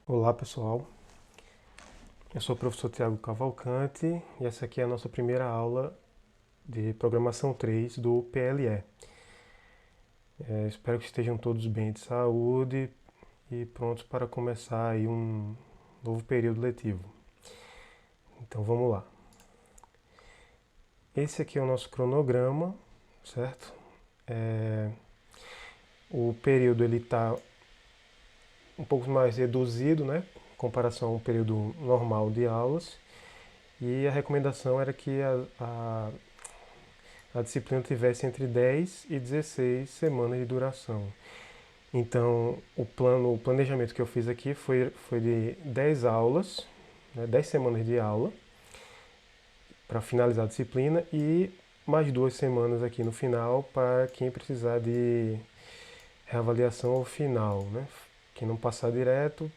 Olá pessoal, eu sou o professor Tiago Cavalcante e essa aqui é a nossa primeira aula de Programação 3 do PLE. Espero que estejam todos bem de saúde e prontos para começar aí um novo período letivo. Então vamos lá. Esse aqui é o nosso cronograma, certo? O período ele está um pouco mais reduzido, né? Em comparação ao período normal de aulas. E a recomendação era que a disciplina tivesse entre 10 e 16 semanas de duração. Então, o planejamento que eu fiz aqui foi de 10 aulas, né, 10 semanas de aula, para finalizar a disciplina, e mais 2 semanas aqui no final, para quem precisar de reavaliação ao final. Né? Quem não passar direto,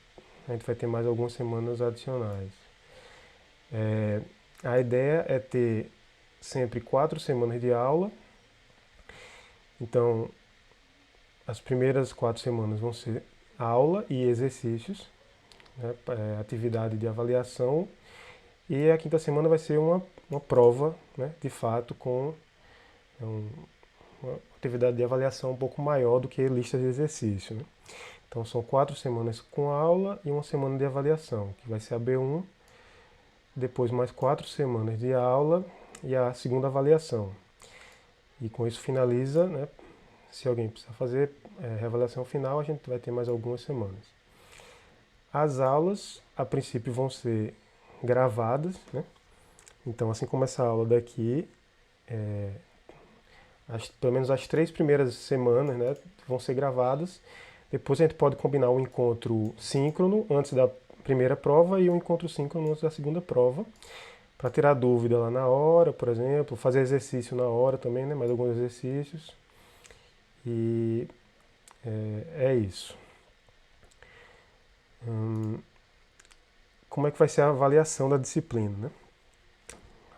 a gente vai ter mais algumas semanas adicionais. A ideia é ter sempre 4 semanas de aula. Então, as primeiras 4 semanas vão ser aula e exercícios, né, atividade de avaliação, e a quinta semana vai ser uma prova, né, de fato, com uma atividade de avaliação um pouco maior do que lista de exercício. Né? Então, são 4 semanas com aula e uma semana de avaliação, que vai ser a B1, depois mais 4 semanas de aula e a segunda avaliação. E com isso finaliza, né? Se alguém precisar fazer reavaliação final, a gente vai ter mais algumas semanas. As aulas, a princípio, vão ser gravadas, né? Então, assim como essa aula daqui, pelo menos as 3 primeiras semanas, né, vão ser gravadas. Depois a gente pode combinar um encontro síncrono antes da primeira prova e um encontro síncrono antes da segunda prova, para tirar dúvida lá na hora, por exemplo, fazer exercício na hora também, né, mais alguns exercícios. E é isso. Como é que vai ser a avaliação da disciplina, né?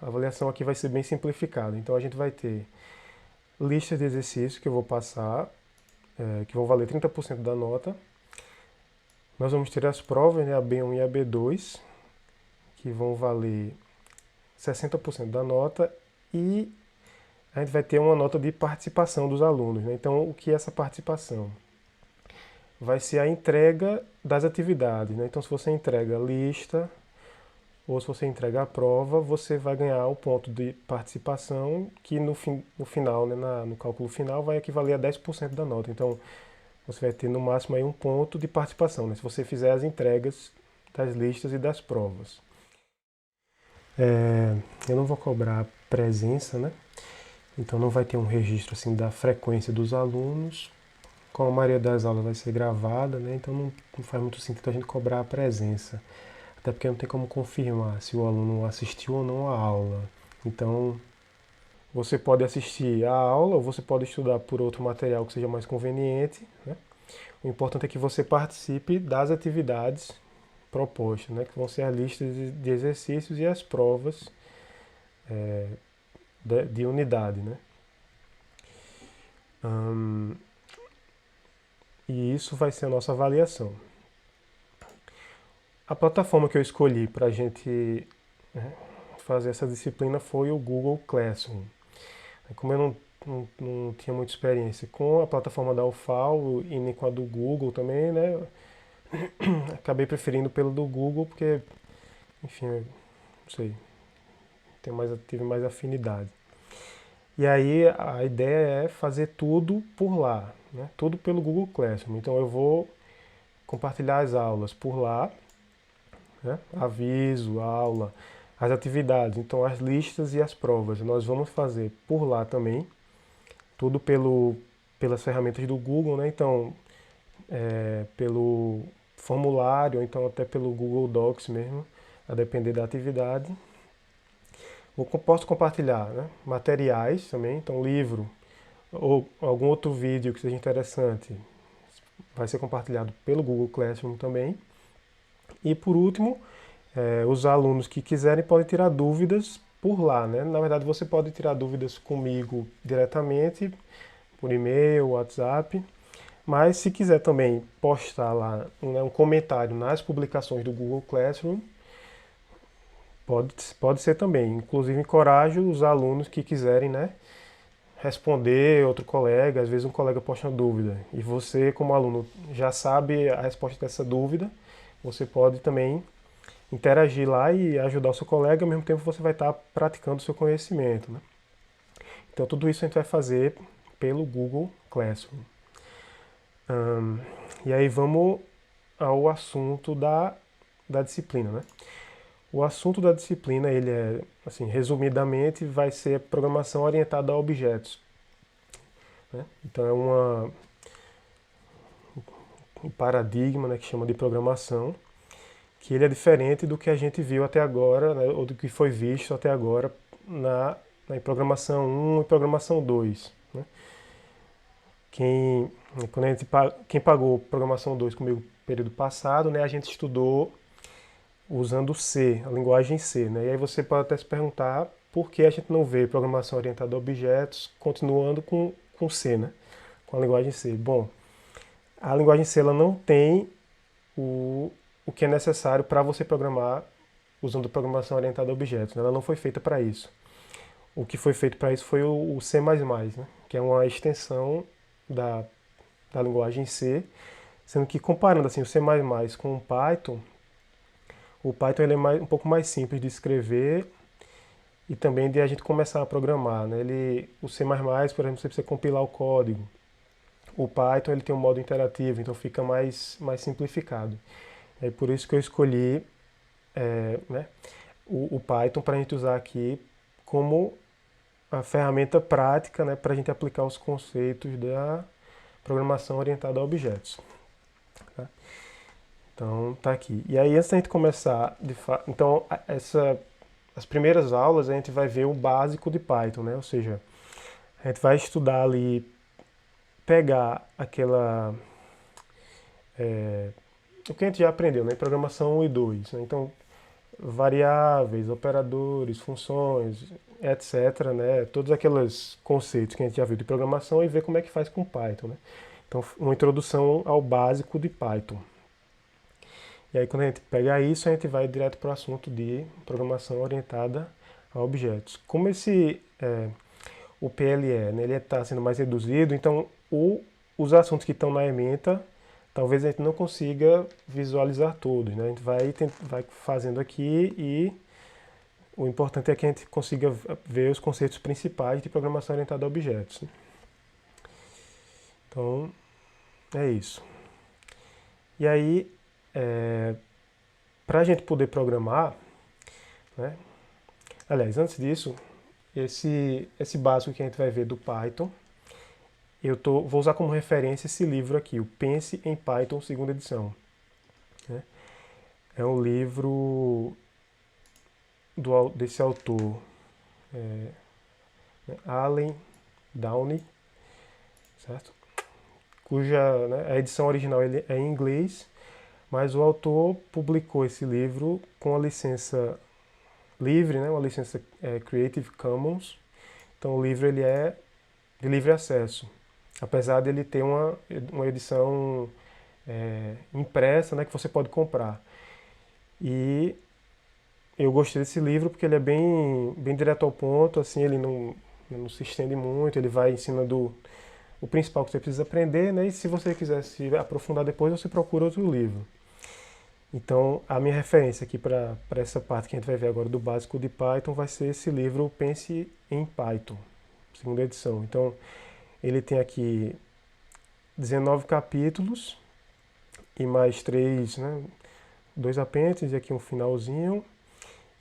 A avaliação aqui vai ser bem simplificada. Então a gente vai ter listas de exercícios que eu vou passar, que vão valer 30% da nota. Nós vamos ter as provas, né, a B1 e a B2, que vão valer 60% da nota, e a gente vai ter uma nota de participação dos alunos. Né? Então, o que é essa participação? Vai ser a entrega das atividades. Né? Então, se você entrega lista ou se você entrega a prova, você vai ganhar o ponto de participação, que no final, né, no cálculo final, vai equivaler a 10% da nota. Então, você vai ter no máximo aí um ponto de participação, né, se você fizer as entregas das listas e das provas. Eu não vou cobrar presença, né? Então não vai ter um registro assim da frequência dos alunos. Como a maioria das aulas vai ser gravada, né? Então não faz muito sentido a gente cobrar a presença. Até porque não tem como confirmar se o aluno assistiu ou não a aula. Então, você pode assistir a aula ou você pode estudar por outro material que seja mais conveniente. Né? O importante é que você participe das atividades propostas, né? Que vão ser as listas de exercícios e as provas de unidade. Né? E isso vai ser a nossa avaliação. A plataforma que eu escolhi para a gente, né, fazer essa disciplina foi o Google Classroom. Como eu não tinha muita experiência com a plataforma da UFAL e nem com a do Google também, né? Acabei preferindo pelo do Google porque, enfim, não sei, tive mais afinidade. E aí a ideia é fazer tudo por lá, né? Tudo pelo Google Classroom. Então eu vou compartilhar as aulas por lá, né? Aviso, aula, as atividades, então as listas e as provas. Nós vamos fazer por lá também, tudo pelas ferramentas do Google, né? Então, pelo formulário, ou então até pelo Google Docs mesmo, a depender da atividade. Posso compartilhar, né, materiais também, então livro ou algum outro vídeo que seja interessante vai ser compartilhado pelo Google Classroom também. E por último, os alunos que quiserem podem tirar dúvidas por lá, né? Na verdade, você pode tirar dúvidas comigo diretamente, por e-mail, WhatsApp, Mas se quiser também postar lá, né, um comentário nas publicações do Google Classroom, pode ser também. Inclusive encorajo os alunos que quiserem, né, responder outro colega, às vezes um colega posta uma dúvida e você como aluno já sabe a resposta dessa dúvida, você pode também interagir lá e ajudar o seu colega, ao mesmo tempo você vai estar praticando o seu conhecimento, né? Então tudo isso a gente vai fazer pelo Google Classroom. E aí vamos ao assunto da disciplina, né? O assunto da disciplina, ele é, assim, resumidamente, vai ser programação orientada a objetos, né? Então é um paradigma, né, que chama de programação, que ele é diferente do que a gente viu até agora, né, ou do que foi visto até agora na programação 1 e programação 2. Né? Quem, quem pagou programação 2 comigo no período passado, né, a gente estudou usando C, a linguagem C. Né? E aí você pode até se perguntar por que a gente não vê programação orientada a objetos continuando com C, né? Com a linguagem C. Bom, a linguagem C ela não tem o que é necessário para você programar usando programação orientada a objetos. Né? Ela não foi feita para isso. O que foi feito para isso foi o C++, né? Que é uma extensão da, da linguagem C, sendo que comparando assim, o C++ com o Python ele é um pouco mais simples de escrever e também de a gente começar a programar. Né? O C++, por exemplo, você precisa compilar o código. O Python ele tem um modo interativo, então fica mais simplificado. É por isso que eu escolhi né, o Python para a gente usar aqui como a ferramenta prática, né, para a gente aplicar os conceitos da programação orientada a objetos. Tá? Então tá aqui. E aí antes da gente começar, então as primeiras aulas a gente vai ver o básico de Python, né? Ou seja, a gente vai estudar ali, pegar o que a gente já aprendeu, né? Programação 1 e 2. Né? Então variáveis, operadores, funções, etc. Né? Todos aqueles conceitos que a gente já viu de programação e ver como é que faz com Python. Né? Então, uma introdução ao básico de Python. E aí, quando a gente pegar isso, a gente vai direto para o assunto de programação orientada a objetos. Como o PLE, né, ele está sendo mais reduzido, então os assuntos que estão na ementa, talvez a gente não consiga visualizar todos. Né? A gente vai fazendo aqui e o importante é que a gente consiga ver os conceitos principais de programação orientada a objetos. Né? Então, é isso. E aí, para a gente poder programar, né? Aliás, antes disso, esse básico que a gente vai ver do Python, vou usar como referência esse livro aqui, o Pense em Python, segunda edição. Né? É um livro desse autor, Allen Downey, certo? Cuja, né, a edição original ele é em inglês, mas o autor publicou esse livro com a licença livre, né, uma licença Creative Commons. Então o livro ele é de livre acesso, apesar de ele ter uma edição impressa, né, que você pode comprar. E eu gostei desse livro porque ele é bem direto ao ponto, assim, ele não se estende muito, ele vai ensinando o principal que você precisa aprender, né? E se você quiser se aprofundar depois, você procura outro livro. Então, a minha referência aqui para essa parte que a gente vai ver agora do básico de Python vai ser esse livro Pense em Python, segunda edição. Então, ele tem aqui 19 capítulos e mais 3, né? 2 apêndices e aqui um finalzinho.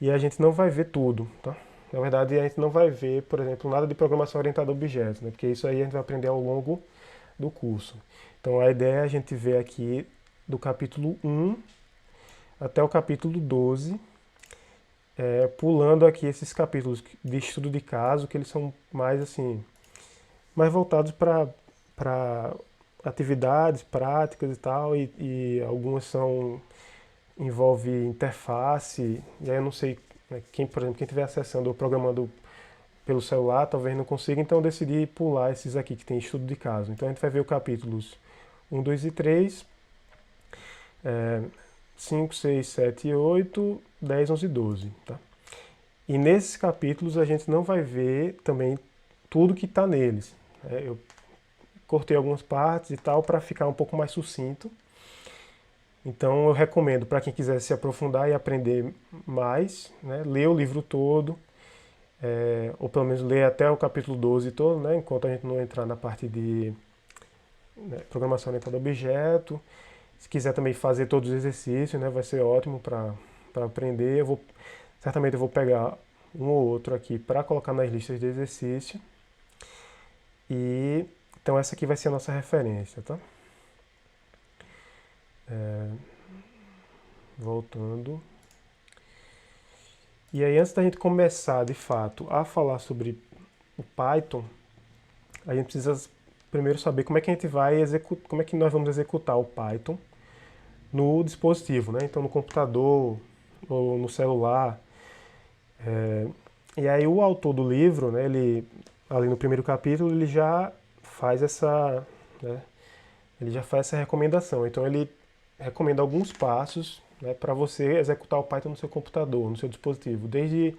E a gente não vai ver tudo, tá? Na verdade, a gente não vai ver, por exemplo, nada de programação orientada a objetos, né? Porque isso aí a gente vai aprender ao longo do curso. Então, a ideia é a gente ver aqui do capítulo 1 até o capítulo 12, pulando aqui esses capítulos de estudo de caso, que eles são mais assim, mais voltados para atividades práticas e tal, e algumas envolve interface, e aí eu não sei, né, por exemplo, quem estiver acessando ou programando pelo celular, talvez não consiga, então eu decidi pular esses aqui que tem estudo de caso. Então a gente vai ver o capítulos 1, 2 e 3, 5, 6, 7 e 8, 10, 11 e 12. Tá? E nesses capítulos a gente não vai ver também tudo que está neles. Eu cortei algumas partes e tal para ficar um pouco mais sucinto. Então eu recomendo para quem quiser se aprofundar e aprender mais, né, ler o livro todo, ou pelo menos ler até o capítulo 12 todo, né, enquanto a gente não entrar na parte de, né, programação orientada a objeto. Se quiser também fazer todos os exercícios, né, vai ser ótimo para aprender. Certamente eu vou pegar um ou outro aqui para colocar nas listas de exercício. E então essa aqui vai ser a nossa referência, tá? Voltando. E aí, antes da gente começar de fato a falar sobre o Python, a gente precisa primeiro saber como é que a gente vai executar, como é que nós vamos executar o Python no dispositivo, né? Então no computador ou no celular. E aí o autor do livro, né, ele ali no primeiro capítulo, ele já faz essa, né, ele já faz essa recomendação. Então ele recomenda alguns passos, né, para você executar o Python no seu computador, no seu dispositivo, desde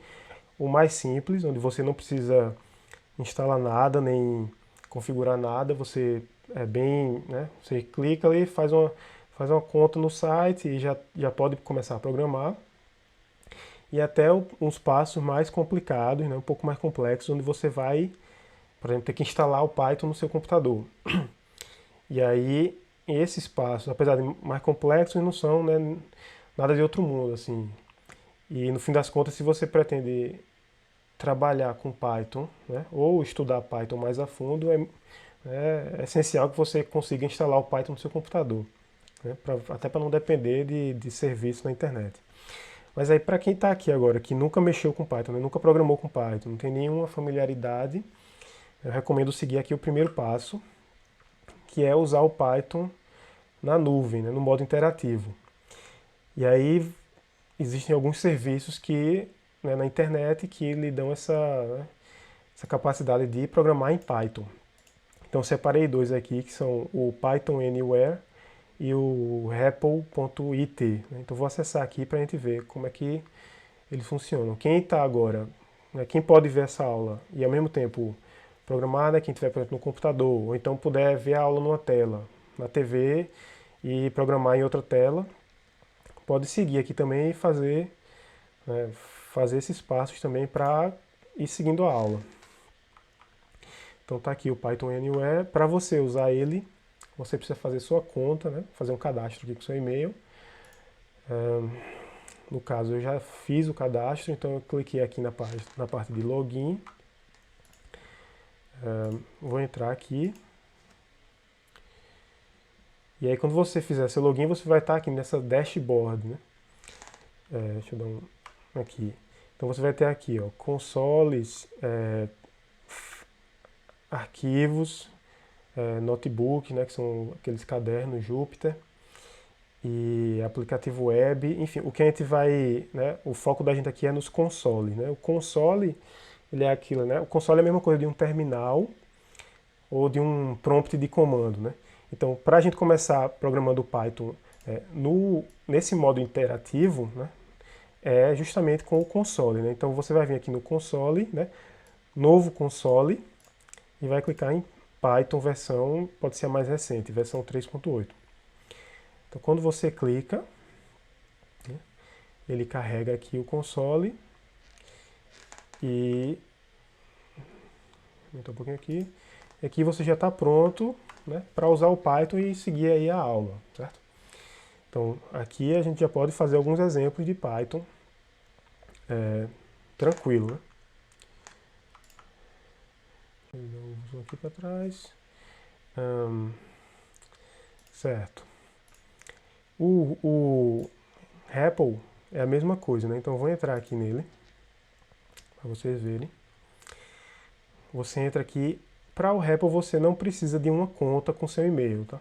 o mais simples, onde você não precisa instalar nada, nem configurar nada, você é bem, né, você clica ali, faz uma conta no site e já pode começar a programar. E até uns passos mais complicados, né, um pouco mais complexos, onde você vai, por exemplo, ter que instalar o Python no seu computador. E aí, esses passos, apesar de mais complexos, não são, né, nada de outro mundo, assim. E no fim das contas, se você pretende trabalhar com Python, né, ou estudar Python mais a fundo, é essencial que você consiga instalar o Python no seu computador, né, até para não depender de serviço na internet. Mas aí para quem está aqui agora, que nunca mexeu com Python, né, nunca programou com Python, não tem nenhuma familiaridade, eu recomendo seguir aqui o primeiro passo, que é usar o Python na nuvem, né, no modo interativo. E aí existem alguns serviços que, né, na internet que lhe dão essa, né, essa capacidade de programar em Python. Então separei dois aqui, que são o Python Anywhere e o REPL.it. Né? Então vou acessar aqui para a gente ver como é que eles funcionam. Quem está agora, né, quem pode ver essa aula e ao mesmo tempo programar, né, quem estiver, por exemplo, no computador, ou então puder ver a aula numa tela, na TV, e programar em outra tela, pode seguir aqui também e fazer, né, fazer esses passos também para ir seguindo a aula. Então tá aqui o Python Anywhere. Para você usar ele, você precisa fazer sua conta, né, fazer um cadastro aqui com seu e-mail. No caso, eu já fiz o cadastro, então eu cliquei aqui na parte de login. Vou entrar aqui. E aí, quando você fizer seu login, você vai estar aqui nessa dashboard, né? Deixa eu dar um aqui. Então você vai ter aqui, ó, consoles, arquivos, notebook, né, que são aqueles cadernos Jupyter, e aplicativo web, enfim, o que a gente vai, né, o foco da gente aqui é nos consoles, né? O console, ele é aquilo, né? O console é a mesma coisa de um terminal ou de um prompt de comando, né? Então, para a gente começar programando Python nesse modo interativo, né, é justamente com o console, né? Então você vai vir aqui no console, né, novo console, e vai clicar em Python versão, pode ser a mais recente, versão 3.8. Então quando você clica, né, ele carrega aqui o console e aumentar um pouquinho aqui. E aqui você já está pronto, né, para usar o Python e seguir aí a aula, certo? Então aqui a gente já pode fazer alguns exemplos de Python tranquilo, né? Vou aqui para trás. Certo. O REPL é a mesma coisa, né? Então eu vou entrar aqui nele para vocês verem. Você entra aqui. Para o REPL você não precisa de uma conta com seu e-mail, tá?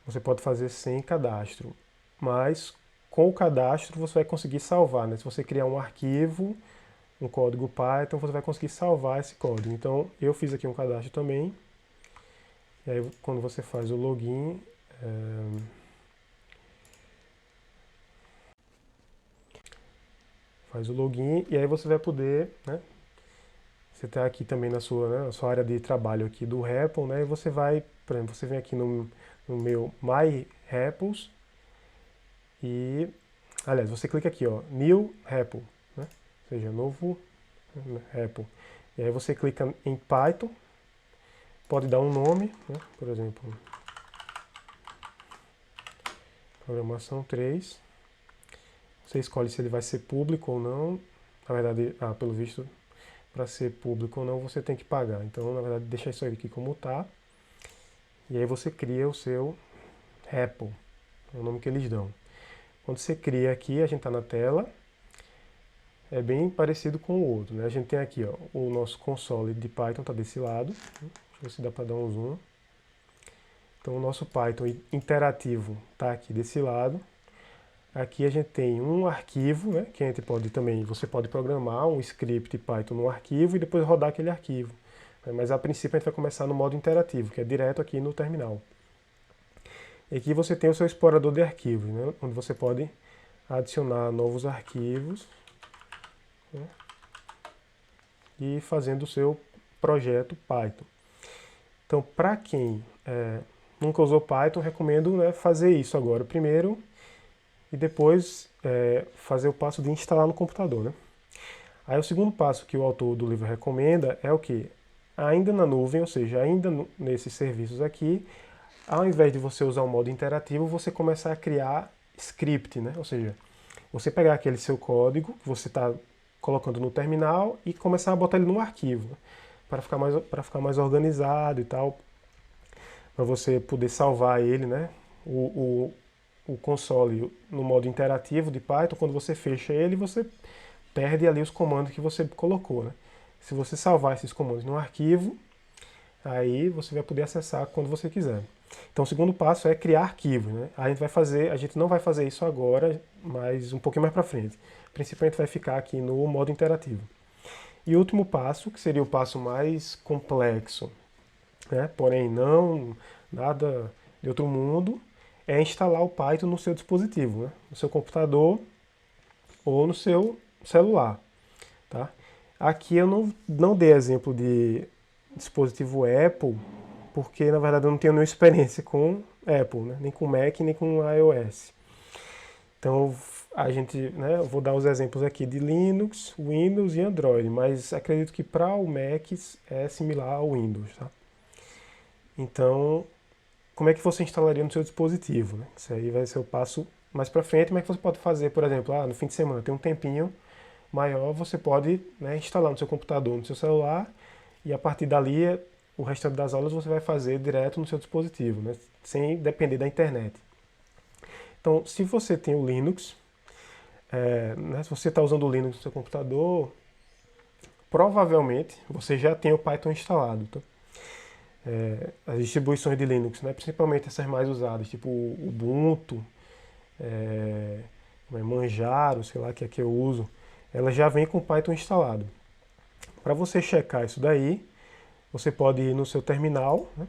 Você pode fazer sem cadastro, mas com o cadastro você vai conseguir salvar, né? Se você criar um arquivo, um código Python, você vai conseguir salvar esse código. Então eu fiz aqui um cadastro também. E aí quando você faz o login, Faz o login e aí você vai poder, né? Você está aqui também na sua área de trabalho aqui do REPL, né? E você vai, por exemplo, você vem aqui no meu My REPLs e, aliás, você clica aqui, ó, New REPL, né? Ou seja, novo REPL. E aí você clica em Python, pode dar um nome, né? Por exemplo, programação 3. Você escolhe se ele vai ser público ou não. Na verdade, pelo visto, para ser público ou não, você tem que pagar. Então, na verdade, deixa isso aqui como tá. E aí você cria o seu REPL, é o nome que eles dão. Quando você cria aqui, a gente está na tela, é bem parecido com o outro, né? A gente tem aqui, ó, o nosso console de Python está desse lado. Deixa eu ver se dá para dar um zoom. Então, o nosso Python interativo está aqui desse lado. Aqui a gente tem um arquivo, né, que a gente pode também, você pode programar um script Python no arquivo e depois rodar aquele arquivo. Mas a princípio a gente vai começar no modo interativo, que é direto aqui no terminal. E aqui você tem o seu explorador de arquivos, né, onde você pode adicionar novos arquivos, né, e fazendo o seu projeto Python. Então, para quem nunca usou Python, recomendo, né, fazer isso agora primeiro e depois fazer o passo de instalar no computador, né? Aí o segundo passo que o autor do livro recomenda é o que? Ainda na nuvem, ou seja, ainda nesses serviços aqui, ao invés de você usar o modo interativo, você começar a criar script, né? Ou seja, você pegar aquele seu código que você está colocando no terminal e começar a botar ele num arquivo, né? Para ficar mais organizado e tal, para você poder salvar ele, né? O console no modo interativo de Python, quando você fecha ele, você perde ali os comandos que você colocou, né? Se você salvar esses comandos no arquivo, aí você vai poder acessar quando você quiser. Então o segundo passo é criar arquivos, né? A gente não vai fazer isso agora, mas um pouquinho mais para frente. Principalmente vai ficar aqui no modo interativo. E o último passo, que seria o passo mais complexo, né? Porém não nada de outro mundo, é instalar o Python no seu dispositivo, né? No seu computador ou no seu celular. Tá? Aqui eu não dei exemplo de dispositivo Apple, porque na verdade eu não tenho nenhuma experiência com Apple, né? Nem com Mac, nem com iOS. Então eu vou dar os exemplos aqui de Linux, Windows e Android, mas acredito que para o Mac é similar ao Windows. Tá? Então, como é que você instalaria no seu dispositivo? Né? Isso aí vai ser o passo mais para frente. Como é que você pode fazer, por exemplo, no fim de semana, tem um tempinho maior, você pode, né, instalar no seu computador, no seu celular, e a partir dali o restante das aulas você vai fazer direto no seu dispositivo, né, sem depender da internet. Então, se você tem o Linux, né, se você está usando o Linux no seu computador, provavelmente você já tem o Python instalado. Tá? As distribuições de Linux, né, principalmente essas mais usadas, tipo o Ubuntu, Manjaro, sei lá, que é que eu uso, ela já vem com o Python instalado. Para você checar isso daí, você pode ir no seu terminal, né?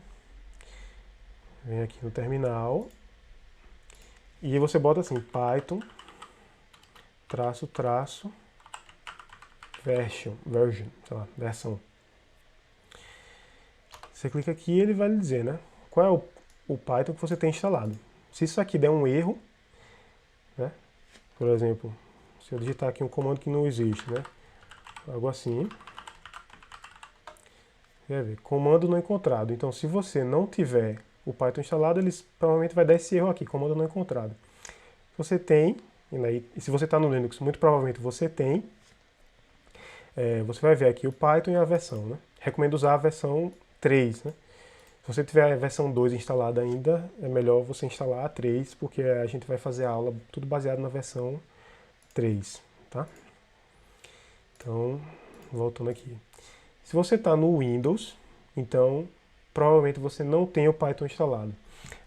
Vem aqui no terminal e você bota assim, Python traço version, sei lá, versão. Você clica aqui e ele vai lhe dizer, né? Qual é o Python que você tem instalado. Se isso aqui der um erro, né? Por exemplo, se eu digitar aqui um comando que não existe, né? Algo assim. Quer ver? Comando não encontrado. Então, se você não tiver o Python instalado, ele provavelmente vai dar esse erro aqui, comando não encontrado. Se você tem, e se você está no Linux, muito provavelmente você tem, você vai ver aqui o Python e a versão, né? Recomendo usar a versão 3, né? Se você tiver a versão 2 instalada ainda, é melhor você instalar a 3, porque a gente vai fazer a aula tudo baseado na versão 3, tá? Então, voltando aqui. Se você está no Windows, então provavelmente você não tem o Python instalado.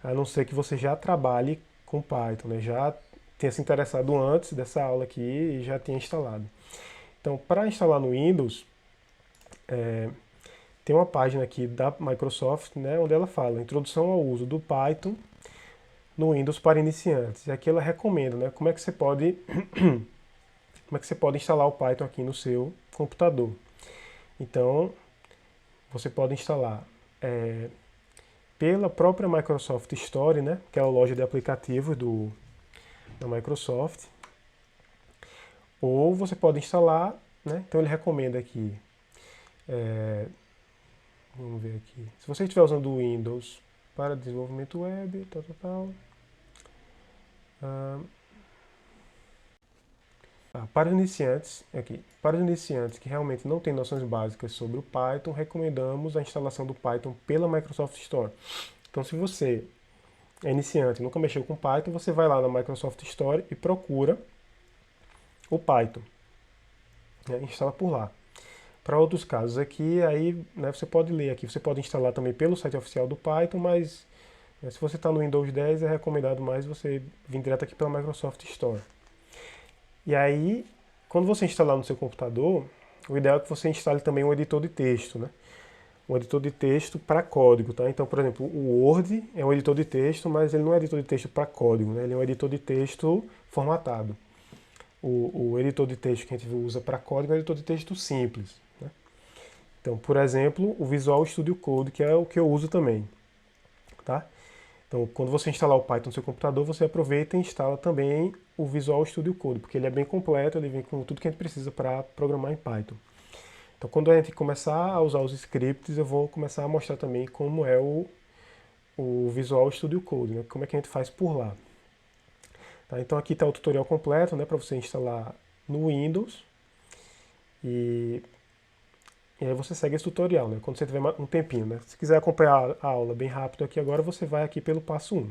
A não ser que você já trabalhe com Python, né? Já tenha se interessado antes dessa aula aqui e já tenha instalado. Então, para instalar no Windows, tem uma página aqui da Microsoft, né, onde ela fala Introdução ao uso do Python no Windows para iniciantes. E aqui ela recomenda, né, como é que você pode, como é que você pode instalar o Python aqui no seu computador. Então, você pode instalar pela própria Microsoft Store, né, que é a loja de aplicativos da Microsoft, ou você pode instalar, né, então ele recomenda aqui, vamos ver aqui, se você estiver usando o Windows para desenvolvimento web, para os iniciantes, aqui, para os iniciantes que realmente não têm noções básicas sobre o Python, recomendamos a instalação do Python pela Microsoft Store. Então, se você é iniciante e nunca mexeu com Python, você vai lá na Microsoft Store e procura o Python, né, instala por lá. Para outros casos aqui, aí, né, você pode ler aqui, você pode instalar também pelo site oficial do Python, mas se você está no Windows 10, é recomendado mais você vir direto aqui pela Microsoft Store. E aí, quando você instalar no seu computador, o ideal é que você instale também um editor de texto, né? Um editor de texto para código, tá? Então, por exemplo, o Word é um editor de texto, mas ele não é editor de texto para código, né? Ele é um editor de texto formatado. O editor de texto que a gente usa para código é um editor de texto simples, né? Então, por exemplo, o Visual Studio Code, que é o que eu uso também, tá? Então, quando você instalar o Python no seu computador, você aproveita e instala também o Visual Studio Code, porque ele é bem completo, ele vem com tudo que a gente precisa para programar em Python. Então, quando a gente começar a usar os scripts, eu vou começar a mostrar também como é o Visual Studio Code, né? Como é que a gente faz por lá. Tá? Então, aqui está o tutorial completo, né, para você instalar no Windows. E aí você segue esse tutorial, né? Quando você tiver um tempinho, né? Se quiser acompanhar a aula bem rápido aqui agora, você vai aqui pelo passo 1.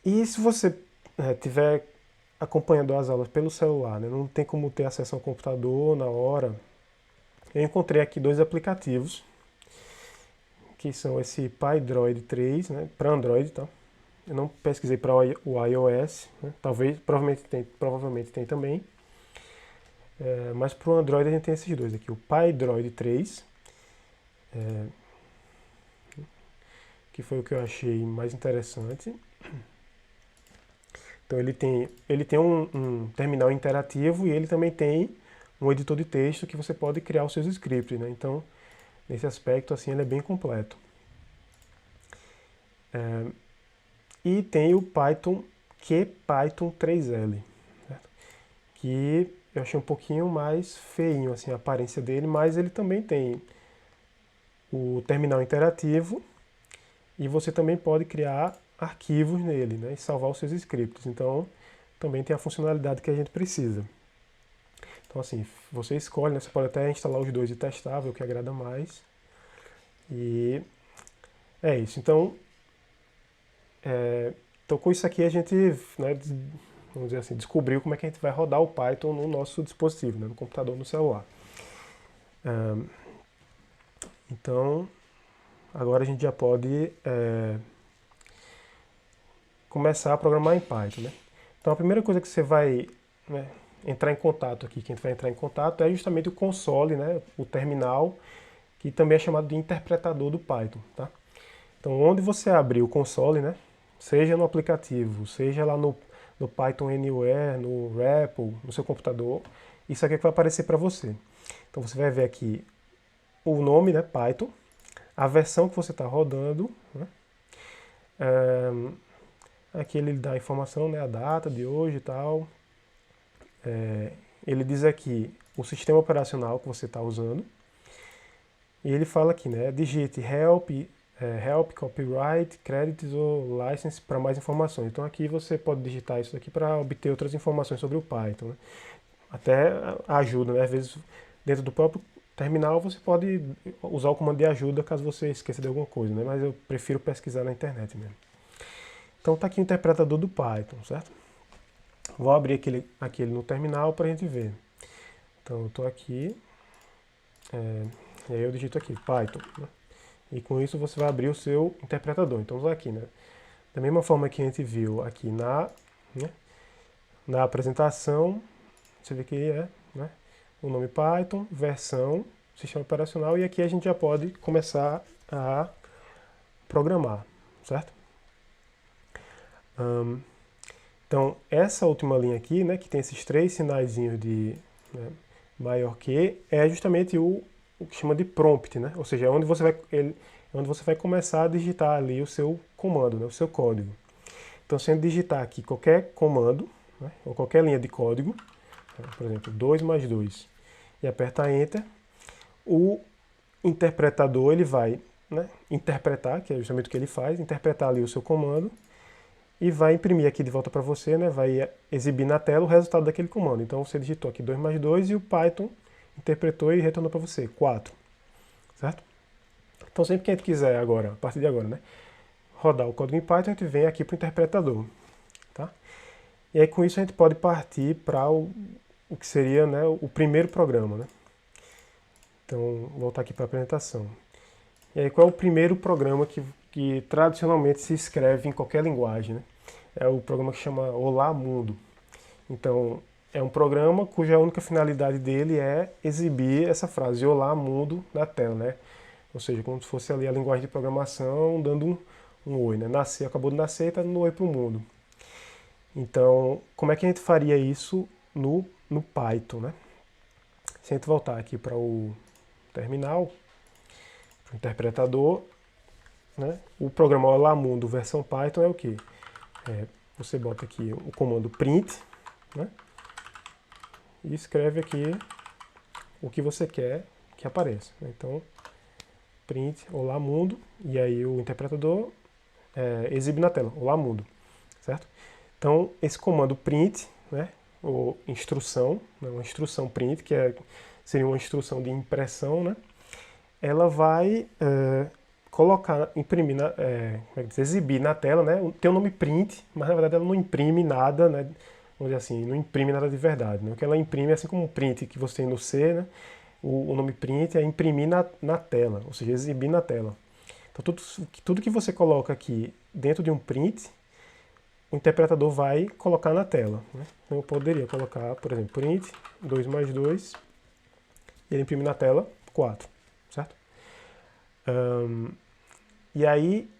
E se você tiver acompanhando as aulas pelo celular, né? Não tem como ter acesso ao computador na hora, eu encontrei aqui dois aplicativos, que são esse PyDroid 3, né? Para Android, tá? Eu não pesquisei para o iOS, né? Provavelmente tem também. Mas para o Android a gente tem esses dois aqui, o PyDroid 3, que foi o que eu achei mais interessante. Então ele tem um terminal interativo e ele também tem um editor de texto que você pode criar os seus scripts, né? Então, nesse aspecto, assim, ele é bem completo. E tem o Python QPython 3L, certo? Que eu achei um pouquinho mais feinho, assim, a aparência dele, mas ele também tem o terminal interativo e você também pode criar arquivos nele, né, e salvar os seus scripts. Então, também tem a funcionalidade que a gente precisa. Então, assim, você escolhe, né, você pode até instalar os dois e testar, ver o que agrada mais. E é isso. Então com isso aqui a gente, né, vamos dizer assim, descobriu como é que a gente vai rodar o Python no nosso dispositivo, né, no computador, no celular. Então, agora a gente já pode começar a programar em Python, né? Então a primeira coisa que você vai, né, entrar em contato aqui, que a gente vai entrar em contato, é justamente o console, né, o terminal, que também é chamado de interpretador do Python, tá? Então onde você abrir o console, né, seja no aplicativo, seja lá no Python Anywhere, no REPL, no seu computador, isso aqui é que vai aparecer para você. Então você vai ver aqui o nome, né, Python, a versão que você está rodando, né? Aqui ele dá a informação, né, a data de hoje e tal. Ele diz aqui o sistema operacional que você está usando. E ele fala aqui, né, digite help, copyright, credits ou license para mais informações. Então aqui você pode digitar isso aqui para obter outras informações sobre o Python, né? Até ajuda, né? Às vezes dentro do próprio terminal você pode usar o comando de ajuda caso você esqueça de alguma coisa, né? Mas eu prefiro pesquisar na internet mesmo. Então tá aqui o interpretador do Python, certo? Vou abrir aquele no terminal para a gente ver. Então eu estou aqui, e aí eu digito aqui Python, né? E com isso você vai abrir o seu interpretador. Então vamos aqui, né? Da mesma forma que a gente viu aqui né, na apresentação, você vê que né, o nome Python, versão, sistema operacional, e aqui a gente já pode começar a programar, certo? Então, essa última linha aqui, né, que tem esses três sinaizinhos de, né, maior que, é justamente o que chama de prompt, né? Ou seja, é onde você vai começar a digitar ali o seu comando, né, o seu código. Então, se eu digitar aqui qualquer comando, né, ou qualquer linha de código, por exemplo, 2 mais 2, e apertar Enter, o interpretador ele vai, né, interpretar, que é justamente o que ele faz, interpretar ali o seu comando, e vai imprimir aqui de volta para você, né, vai exibir na tela o resultado daquele comando. Então você digitou aqui 2 mais 2 e o Python interpretou e retornou para você 4, certo? Então sempre que a gente quiser agora, a partir de agora, né, rodar o código em Python, a gente vem aqui para o interpretador, tá? E aí com isso a gente pode partir para o que seria, né, o primeiro programa, né? Então vou voltar aqui para a apresentação. E aí qual é o primeiro programa que tradicionalmente se escreve em qualquer linguagem, né? É o programa que chama Olá Mundo. Então, é um programa cuja única finalidade dele é exibir essa frase Olá Mundo na tela, né? Ou seja, como se fosse ali a linguagem de programação dando um oi, né? Nasceu, acabou de nascer e está dando um oi para o mundo. Então, como é que a gente faria isso no Python, né? Se a gente voltar aqui para o terminal, para o interpretador, né? O programa Olá Mundo versão Python é o quê? Você bota aqui o comando print, né? E escreve aqui o que você quer que apareça. Então, print Olá Mundo, e aí o interpretador exibe na tela, Olá Mundo, certo? Então, esse comando print, né, ou instrução, né, uma instrução print, seria uma instrução de impressão, né, ela vai colocar, imprimir, exibir na tela, né, tem o nome print, mas na verdade ela não imprime nada, né, vamos dizer assim, não imprime nada de verdade. Né? O que ela imprime, assim como o print que você tem no C, né, o nome print é imprimir na tela, ou seja, exibir na tela. Então tudo que você coloca aqui dentro de um print, o interpretador vai colocar na tela. Né? Então eu poderia colocar, por exemplo, print 2 mais 2, e ele imprime na tela 4, certo? E aí,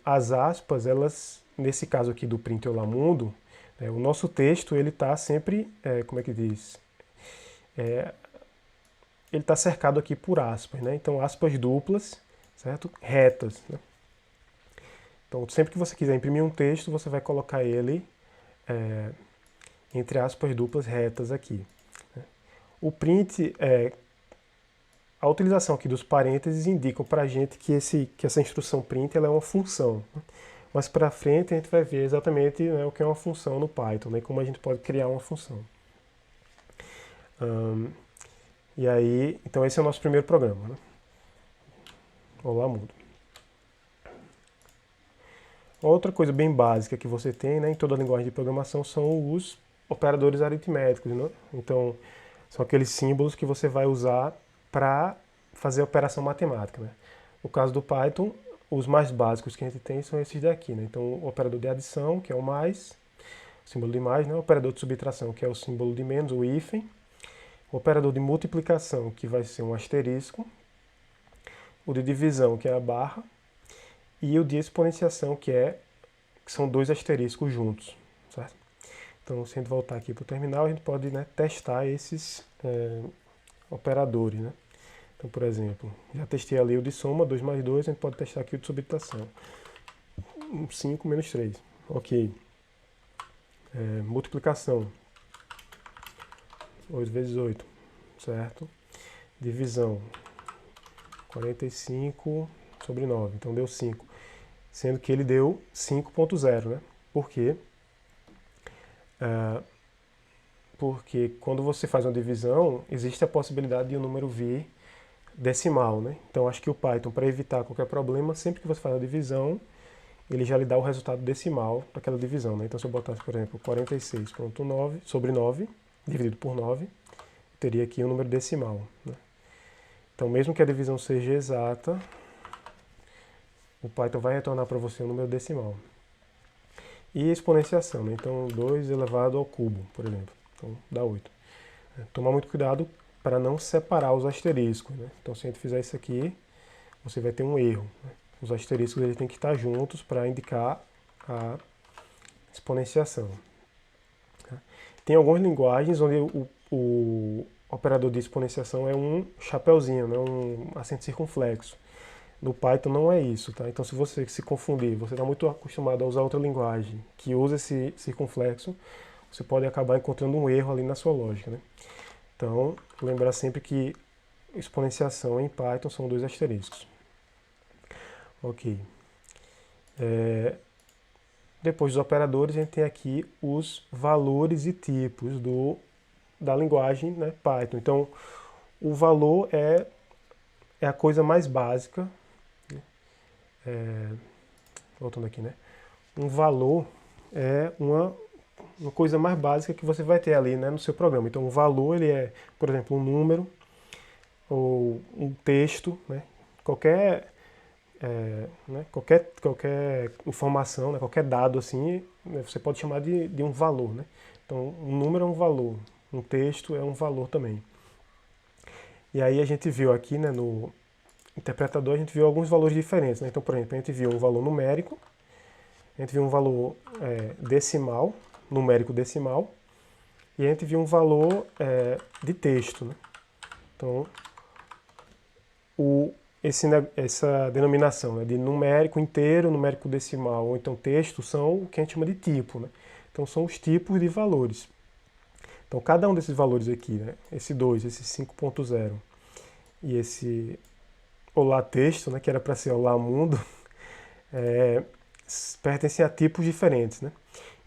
as aspas, elas, nesse caso aqui do print Olá Mundo, o nosso texto, ele está sempre, como é que diz? Ele está cercado aqui por aspas, né? Então, aspas duplas, certo? Retas, né? Então, sempre que você quiser imprimir um texto, você vai colocar ele entre aspas duplas retas aqui. Né? O print, a utilização aqui dos parênteses indicam para a gente que essa instrução print ela é uma função. Né? Mas para frente a gente vai ver exatamente, né, o que é uma função no Python, né, como a gente pode criar uma função. E aí, então esse é o nosso primeiro programa. Né? Olá Mundo. Outra coisa bem básica que você tem, né, em toda a linguagem de programação são os operadores aritméticos. Né? Então, são aqueles símbolos que você vai usar para fazer a operação matemática. Né? No caso do Python, os mais básicos que a gente tem são esses daqui. Né? Então, o operador de adição, que é o mais, o símbolo de mais, né? O operador de subtração, que é o símbolo de menos, o hífen, o operador de multiplicação, que vai ser um asterisco, o de divisão, que é a barra, e o de exponenciação, que são dois asteriscos juntos, certo? Então, se a gente voltar aqui para o terminal, a gente pode, né, testar esses operadores, né? Então, por exemplo, já testei ali o de soma, 2 mais 2, a gente pode testar aqui o de subtração. 5 menos 3, ok. Multiplicação, 8 vezes 8, certo? Divisão, 45 sobre 9, então deu 5. Sendo que ele deu 5.0, né? Por quê? Porque quando você faz uma divisão, existe a possibilidade de o número vir decimal, né? Então acho que o Python, para evitar qualquer problema, sempre que você faz a divisão, ele já lhe dá o resultado decimal daquela divisão, né? Então se eu botasse, por exemplo, 46.9 sobre 9, dividido por 9, teria aqui um número decimal, né? Então mesmo que a divisão seja exata, o Python vai retornar para você um número decimal. E exponenciação, né? Então 2 elevado ao cubo, por exemplo. Então dá 8. Tomar muito cuidado para não separar os asteriscos, né? Então se a gente fizer isso aqui, você vai ter um erro. Né? Os asteriscos eles têm que estar juntos para indicar a exponenciação. Tem algumas linguagens onde o operador de exponenciação é um chapeuzinho, né? Um acento circunflexo. No Python não é isso, tá? Então se você se confundir, você está muito acostumado a usar outra linguagem que usa esse circunflexo, você pode acabar encontrando um erro ali na sua lógica, né? Então, lembrar sempre que exponenciação em Python são 2 asteriscos. Ok. Depois dos operadores, a gente tem aqui os valores e tipos da linguagem, né, Python. Então, o valor é a coisa mais básica. Voltando aqui, né? Um valor é uma coisa mais básica que você vai ter ali, né, no seu programa. Então, o valor, ele é, por exemplo, um número ou um texto, né? Qualquer qualquer informação, né, qualquer dado assim, né, você pode chamar de um valor, né? Então, um número é um valor, um texto é um valor também. E aí a gente viu aqui, né, no interpretador, a gente viu alguns valores diferentes, né? Então, por exemplo, a gente viu um valor numérico, a gente viu um valor decimal, numérico decimal, e a gente viu um valor de texto, né? Então, essa denominação, né, de numérico inteiro, numérico decimal ou então texto são o que a gente chama de tipo, né? Então são os tipos de valores. Então cada um desses valores aqui, né, esse 2, esse 5.0 e esse olá texto, né, que era para ser olá mundo, pertencem a tipos diferentes, né?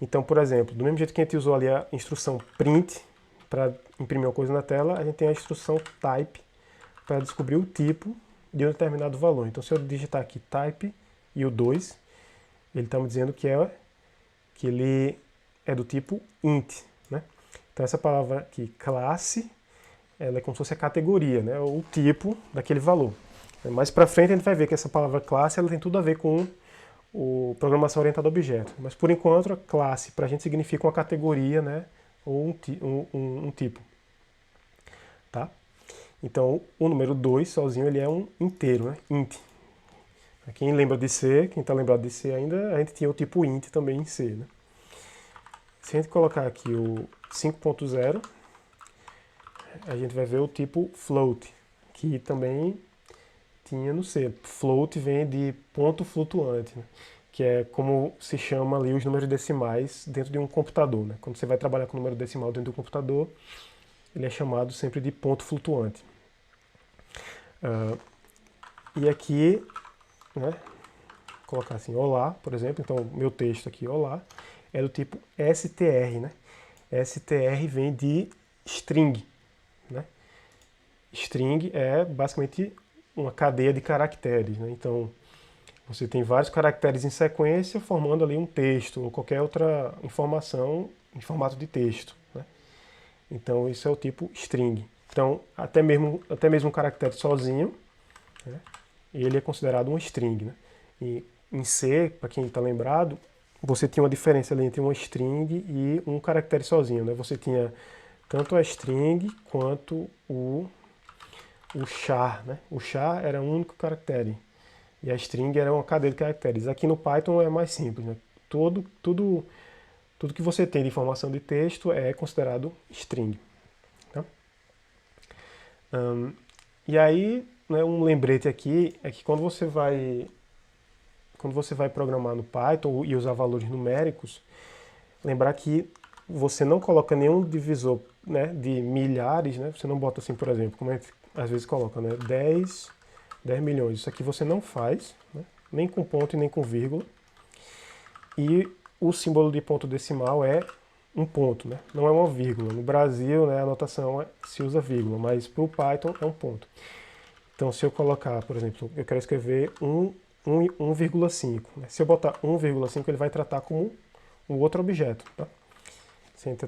Então, por exemplo, do mesmo jeito que a gente usou ali a instrução print para imprimir uma coisa na tela, a gente tem a instrução type para descobrir o tipo de um determinado valor. Então, se eu digitar aqui type e o 2, ele está me dizendo que ele é do tipo int, né? Então, essa palavra aqui, classe, ela é como se fosse a categoria, né? O tipo daquele valor. Mais para frente a gente vai ver que essa palavra classe ela tem tudo a ver com o programação orientada a objeto. Mas por enquanto a classe para a gente significa uma categoria, né? Ou um tipo. Tá? Então o número 2 sozinho ele é um inteiro, né? Int. Quem lembra de C, quem está lembrado de C ainda, a gente tinha o tipo int também em C. Né? Se a gente colocar aqui o 5.0, a gente vai ver o tipo float, que também tinha no C. Float vem de ponto flutuante, né? Que é como se chama ali os números decimais dentro de um computador. Né? Quando você vai trabalhar com número decimal dentro do computador, ele é chamado sempre de ponto flutuante. E aqui, né, colocar assim, olá, por exemplo, então meu texto aqui, olá, é do tipo str, né? str vem de string, né? String é basicamente uma cadeia de caracteres, né? Então, você tem vários caracteres em sequência formando ali um texto ou qualquer outra informação em formato de texto, né? Então, isso é o tipo string. Então, até mesmo um caractere sozinho, né, ele é considerado uma string, né? E em C, para quem está lembrado, você tinha uma diferença ali entre uma string e um caractere sozinho, né? Você tinha tanto a string quanto o char, né? O char era um único caractere e a string era uma cadeia de caracteres. Aqui no Python é mais simples, né? Tudo que você tem de informação de texto é considerado string. Tá? E aí, né, um lembrete aqui é que quando você vai programar no Python e usar valores numéricos, lembrar que você não coloca nenhum divisor, né, de milhares, né? Você não bota assim, por exemplo, como a gente às vezes coloca, né, 10 milhões. Isso aqui você não faz, né, nem com ponto e nem com vírgula. E o símbolo de ponto decimal é um ponto, né? Não é uma vírgula. No Brasil, né, a notação se usa vírgula, mas para o Python é um ponto. Então, se eu colocar, por exemplo, eu quero escrever 1,5. Né? Se eu botar 1,5, ele vai tratar como um outro objeto. Tá? A gente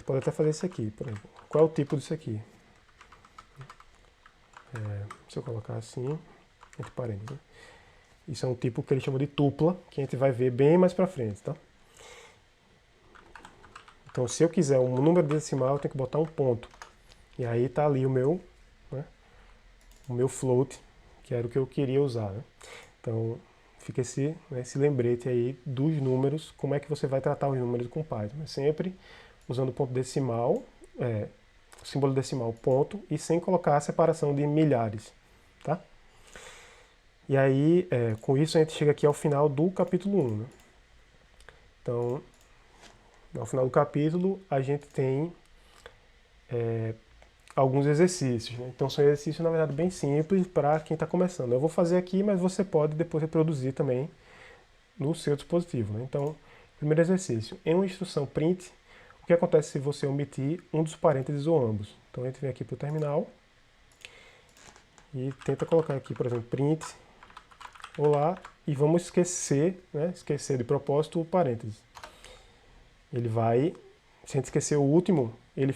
pode até fazer isso aqui, por exemplo. Qual é o tipo disso aqui? Se eu colocar assim, entre parênteses, né? Isso é um tipo que ele chama de tupla, que a gente vai ver bem mais pra frente, tá? Então, se eu quiser um número decimal, eu tenho que botar um ponto. E aí tá ali o meu float, que era o que eu queria usar, né? Então, fica esse lembrete aí dos números, como é que você vai tratar os números com Python. É sempre usando o ponto decimal, o símbolo decimal, ponto, e sem colocar a separação de milhares, tá? E aí, com isso a gente chega aqui ao final do capítulo 1, né? Então, ao final do capítulo, a gente tem alguns exercícios, né? Então são exercícios, na verdade, bem simples para quem está começando. Eu vou fazer aqui, mas você pode depois reproduzir também no seu dispositivo, né? Então, primeiro exercício. Em uma instrução print, o que acontece se você omitir um dos parênteses ou ambos? Então a gente vem aqui para o terminal e tenta colocar aqui, por exemplo, print olá, e vamos esquecer, né? Esquecer de propósito o parênteses. Ele vai, se a gente esquecer o último, ele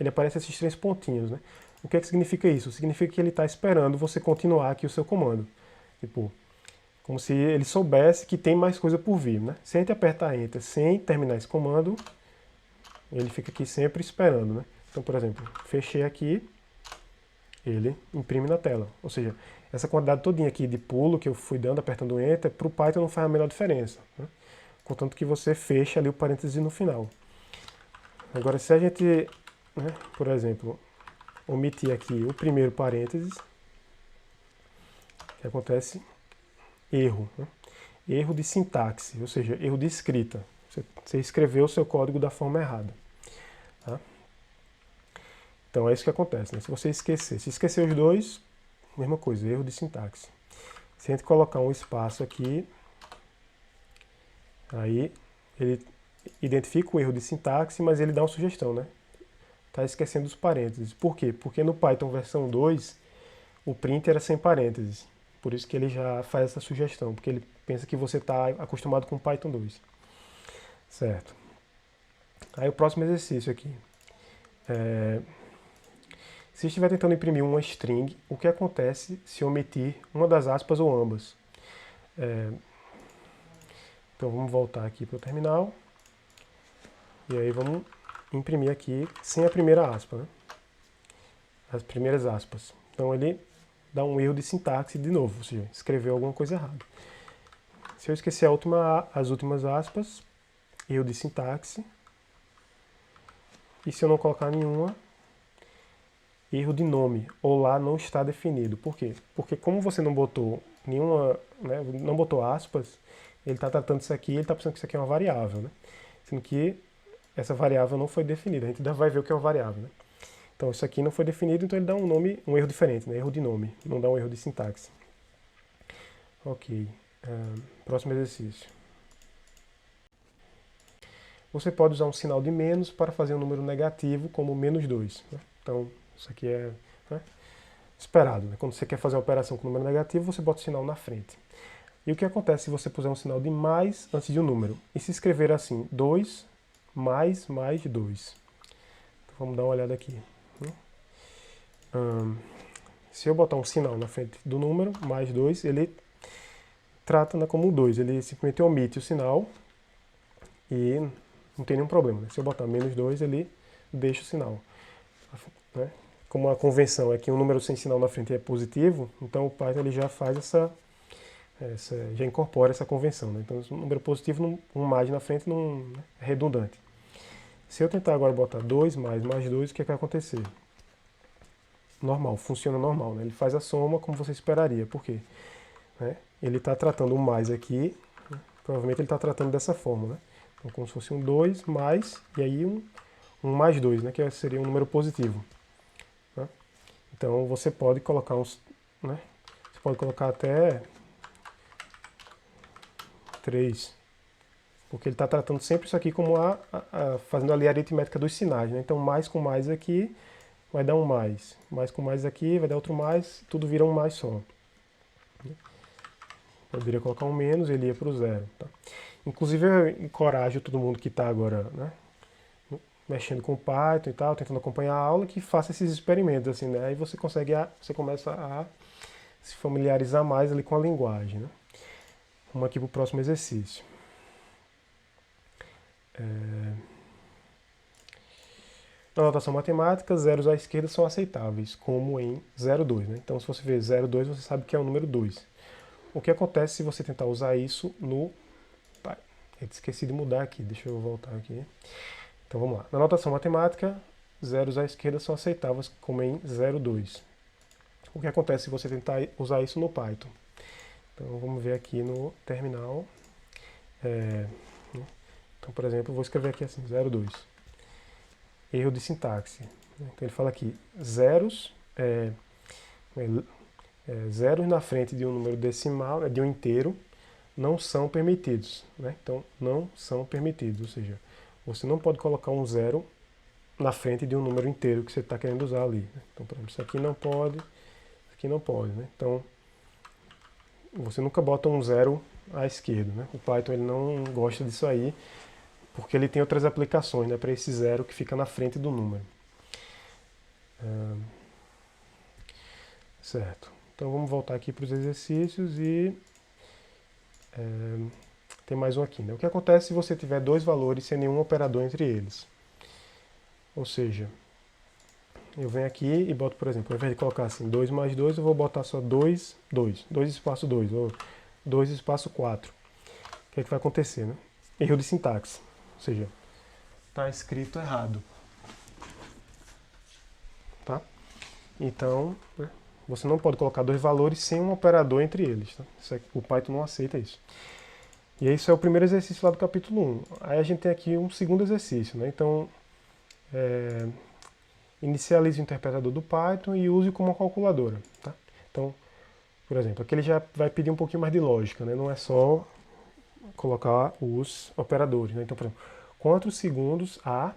aparece esses 3 pontinhos, né? O que é que significa isso? Significa que ele está esperando você continuar aqui o seu comando. Tipo, como se ele soubesse que tem mais coisa por vir, né? Se a gente apertar Enter sem terminar esse comando, ele fica aqui sempre esperando, né? Então, por exemplo, fechei aqui, ele imprime na tela. Ou seja, essa quantidade todinha aqui de pulo que eu fui dando, apertando Enter, para o Python não faz a menor diferença, né? Contanto que você feche ali o parêntese no final. Agora, se a gente, né, por exemplo, omitir aqui o primeiro parênteses, o que acontece? Erro, né? Erro de sintaxe, ou seja, erro de escrita. Você escreveu o seu código da forma errada. Tá? Então é isso que acontece, né? Se você se esquecer os dois, mesma coisa, erro de sintaxe. Se a gente colocar um espaço aqui, aí ele identifica o erro de sintaxe, mas ele dá uma sugestão, né? Está esquecendo os parênteses. Por quê? Porque no Python versão 2, o print era sem parênteses. Por isso que ele já faz essa sugestão, porque ele pensa que você está acostumado com Python 2. Certo. Aí o próximo exercício aqui. Se estiver tentando imprimir uma string, o que acontece se omitir uma das aspas ou ambas? Então vamos voltar aqui para o terminal. E aí vamos imprimir aqui sem a primeira aspa, né? As primeiras aspas. Então ele dá um erro de sintaxe de novo, ou seja, escreveu alguma coisa errada. Se eu esquecer as últimas aspas, erro de sintaxe. E se eu não colocar nenhuma, erro de nome. Olá não está definido. Por quê? Porque como você não botou nenhuma, né, não botou aspas, ele está tratando isso aqui, ele está pensando que isso aqui é uma variável, né? Sendo que essa variável não foi definida. A gente ainda vai ver o que é uma variável, né? Então isso aqui não foi definido, então ele dá um erro diferente, né? Erro de nome, não dá um erro de sintaxe. Ok. Próximo exercício. Você pode usar um sinal de menos para fazer um número negativo, como menos 2. Né? Então, isso aqui é, né, esperado. Né? Quando você quer fazer a operação com número negativo, você bota o sinal na frente. E o que acontece se você puser um sinal de mais antes de um número? E se escrever assim, 2 mais 2? Então, vamos dar uma olhada aqui. Se eu botar um sinal na frente do número, mais 2, ele trata, né, como 2. Ele simplesmente omite o sinal e não tem nenhum problema. Né? Se eu botar menos 2, ele deixa o sinal. Né? Como a convenção é que um número sem sinal na frente é positivo, então o Python ele já faz já incorpora essa convenção. Né? Então, um número positivo, um mais na frente não, né, é redundante. Se eu tentar agora botar 2 mais 2, o que vai acontecer? Normal, funciona normal. Né? Ele faz a soma como você esperaria. Por quê? Né? Ele está tratando o mais aqui, né? Provavelmente ele está tratando dessa forma. Né? Então, como se fosse um 2 mais, e aí um mais 2, né? Que seria um número positivo. Né? Então você pode colocar né? Você pode colocar até 3, porque ele está tratando sempre isso aqui como fazendo ali a aritmética dos sinais. Né? Então mais com mais aqui vai dar um mais com mais aqui vai dar outro mais, tudo vira um mais só. Poderia colocar um menos, ele ia para o zero. Tá? Inclusive eu encorajo todo mundo que está agora, né, mexendo com Python e tal, tentando acompanhar a aula, que faça esses experimentos, assim, né? Aí você começa a se familiarizar mais ali com a linguagem, né? Vamos aqui para o próximo exercício. Na notação matemática, zeros à esquerda são aceitáveis, como em 0,2. Né? Então, se você vê 0,2, você sabe que é o número 2. o que acontece se você tentar usar isso no Python? Esqueci de mudar aqui, deixa eu voltar aqui. Então vamos lá. Na notação matemática, zeros à esquerda são aceitáveis como em 0,2. O que acontece se você tentar usar isso no Python? Então vamos ver aqui no terminal. Então, por exemplo, eu vou escrever aqui assim, 0,2. Erro de sintaxe. Então ele fala aqui, zeros na frente de um número decimal, de um inteiro, não são permitidos. Né? Então, não são permitidos, ou seja, você não pode colocar um zero na frente de um número inteiro que você está querendo usar ali. Né? Então, por exemplo, isso aqui não pode, isso aqui não pode. Né? Então, você nunca bota um zero à esquerda. Né? O Python ele não gosta disso aí, porque ele tem outras aplicações, né, para esse zero que fica na frente do número. Certo. Então vamos voltar aqui para os exercícios e tem mais um aqui. Né? O que acontece se você tiver dois valores sem nenhum operador entre eles? Ou seja, eu venho aqui e boto, por exemplo, ao invés de colocar assim 2 mais 2, eu vou botar só 2, 2. 2 espaço 2, ou 2 espaço 4. O que é que vai acontecer? Né? Erro de sintaxe. Ou seja, está escrito errado. Tá? Então, né, você não pode colocar dois valores sem um operador entre eles. Tá? O Python não aceita isso. E esse é o primeiro exercício lá do capítulo 1. Aí a gente tem aqui um segundo exercício. Né? Então, inicialize o interpretador do Python e use como uma calculadora. Tá? Então, por exemplo, aqui ele já vai pedir um pouquinho mais de lógica. Né? Não é só colocar os operadores. Né? Então, por exemplo, quantos segundos há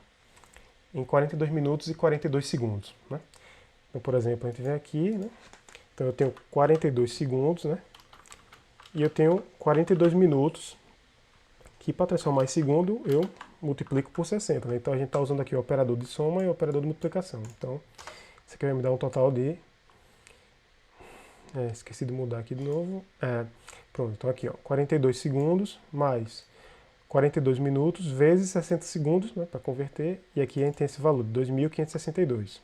em 42 minutos e 42 segundos? Né? Então, por exemplo, a gente vem aqui, né? Então eu tenho 42 segundos, né? E eu tenho 42 minutos, que para transformar em segundo eu multiplico por 60, né? Então a gente está usando aqui o operador de soma e o operador de multiplicação. Então isso aqui vai me dar um total de... esqueci de mudar aqui de novo. Pronto, então aqui, ó, 42 segundos mais 42 minutos vezes 60 segundos, né, para converter, e aqui a gente tem esse valor de 2.562.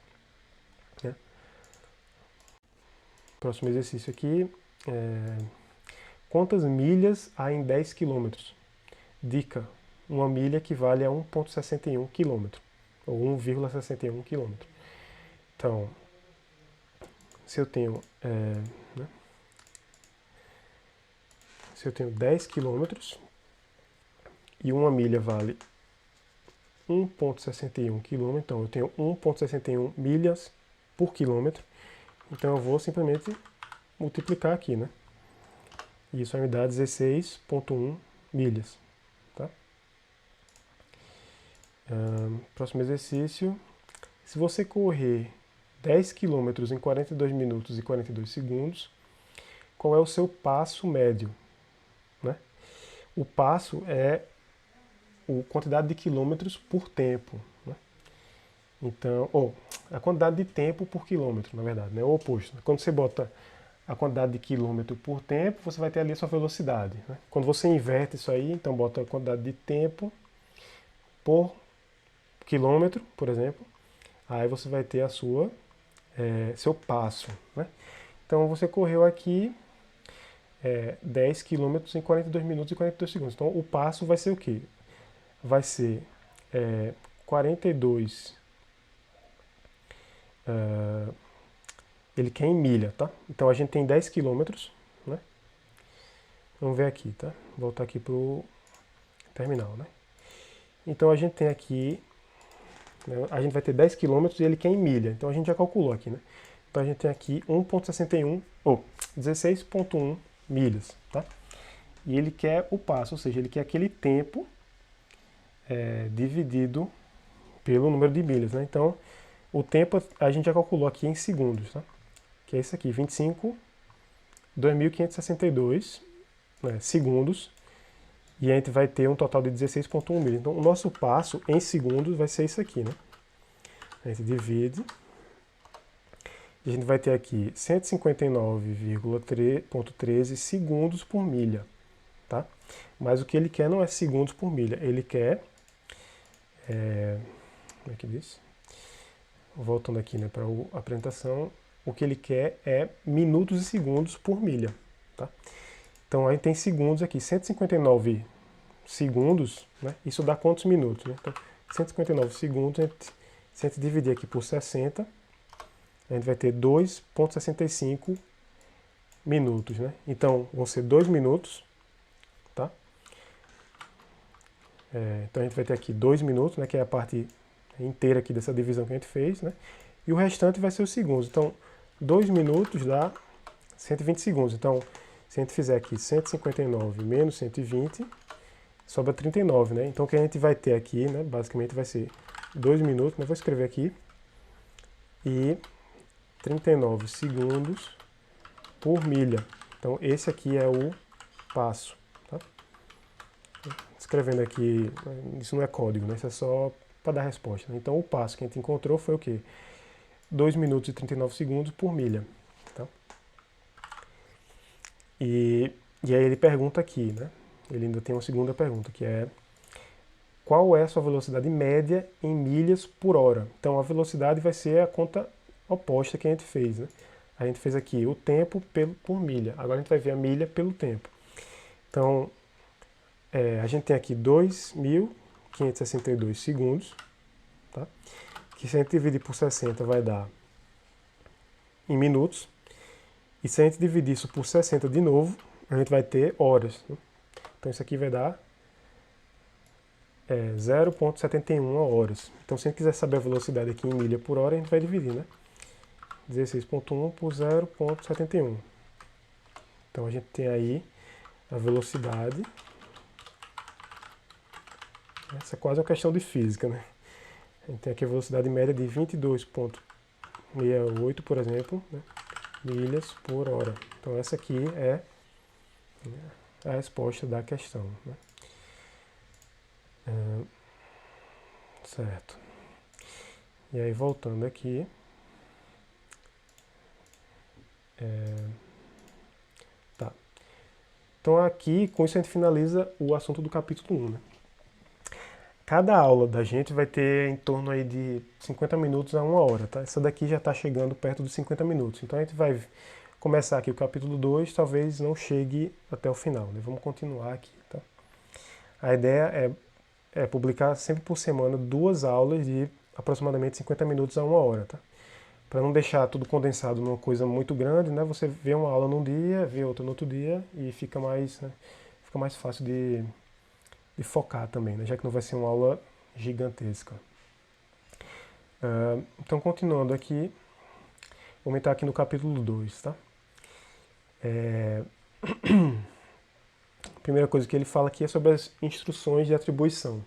Né? Próximo exercício aqui, quantas milhas há em 10 quilômetros? Dica, uma milha equivale a 1,61 km, ou 1,61 km. Então, se eu tenho, né, se eu tenho 10 quilômetros e uma milha vale 1,61 km, então eu tenho 1,61 milhas por quilômetro, então eu vou simplesmente multiplicar aqui, né? E isso vai me dar 16,1 milhas. Tá? Próximo exercício. Se você correr 10 km em 42 minutos e 42 segundos, qual é o seu passo médio? Né? O passo é a quantidade de quilômetros por tempo. Né? Então, a quantidade de tempo por quilômetro, na verdade, né? É o oposto. Quando você bota a quantidade de quilômetro por tempo, você vai ter ali a sua velocidade. Né? Quando você inverte isso aí, então bota a quantidade de tempo por quilômetro, por exemplo, aí você vai ter a seu passo. Né? Então você correu aqui 10 km em 42 minutos e 42 segundos. Então o passo vai ser o quê? Vai ser 42... ele quer em milha, tá? Então a gente tem 10 quilômetros, né? Vamos ver aqui, tá? Voltar aqui pro terminal, né? Então a gente tem aqui, né, a gente vai ter 10 quilômetros e ele quer em milha. Então a gente já calculou aqui, né? Então a gente tem aqui 16,1 milhas, tá? E ele quer o passo, ou seja, ele quer aquele tempo dividido pelo número de milhas, né? Então o tempo a gente já calculou aqui em segundos, tá? Que é isso aqui, 25.2.562 segundos, e a gente vai ter um total de 16,1 milhas. Então, o nosso passo em segundos vai ser isso aqui, né? A gente divide, e a gente vai ter aqui 159,13 segundos por milha, tá? Mas o que ele quer não é segundos por milha, ele quer... como é que diz? Voltando aqui, né, para a apresentação, o que ele quer é minutos e segundos por milha, tá? Então a gente tem segundos aqui, 159 segundos, né? Isso dá quantos minutos, né? Então, 159 segundos, se a gente dividir aqui por 60, a gente vai ter 2,65 minutos, né? Então vão ser 2 minutos, tá? Então a gente vai ter aqui 2 minutos, né? Que é a parte inteira aqui dessa divisão que a gente fez, né? E o restante vai ser os segundos. Então 2 minutos dá 120 segundos. Então se a gente fizer aqui 159 menos 120, sobra 39, né? Então o que a gente vai ter aqui, né? Basicamente vai ser 2 minutos, né? Vou escrever aqui, e 39 segundos por milha. Então esse aqui é o passo, tá? Escrevendo aqui, isso não é código, né? Isso é só para dar resposta, né? Então o passo que a gente encontrou foi o quê? 2 minutos e 39 segundos por milha, tá? E aí ele pergunta aqui, né? Ele ainda tem uma segunda pergunta, que é: qual é a sua velocidade média em milhas por hora? Então a velocidade vai ser a conta oposta que a gente fez, né? A gente fez aqui o tempo por milha. Agora a gente vai ver a milha pelo tempo. Então, a gente tem aqui 2.562 segundos, tá? Que se a gente dividir por 60 vai dar em minutos. E se a gente dividir isso por 60 de novo, a gente vai ter horas, né? Então isso aqui vai dar 0,71 horas. Então se a gente quiser saber a velocidade aqui em milha por hora, a gente vai dividir, né? 16,1 por 0,71. Então a gente tem aí a velocidade. Essa é quase uma questão de física, né? A gente tem aqui a velocidade média de 22,68, por exemplo, né? Milhas por hora. Então essa aqui é a resposta da questão, né? Certo. E aí voltando aqui, tá. Então aqui, com isso a gente finaliza o assunto do capítulo 1, né? Cada aula da gente vai ter em torno aí de 50 minutos a 1 hora, tá? Essa daqui já está chegando perto dos 50 minutos. Então a gente vai começar aqui o capítulo 2, talvez não chegue até o final, né? Vamos continuar aqui, tá? A ideia é publicar sempre por semana 2 aulas de aproximadamente 50 minutos a 1 hora, tá? Para não deixar tudo condensado numa coisa muito grande, né? Você vê uma aula num dia, vê outra no outro dia e fica mais, né? Fica mais fácil de focar também, né? Já que não vai ser uma aula gigantesca. Então, continuando aqui, vou entrar aqui no capítulo 2, tá? A primeira coisa que ele fala aqui é sobre as instruções de atribuição.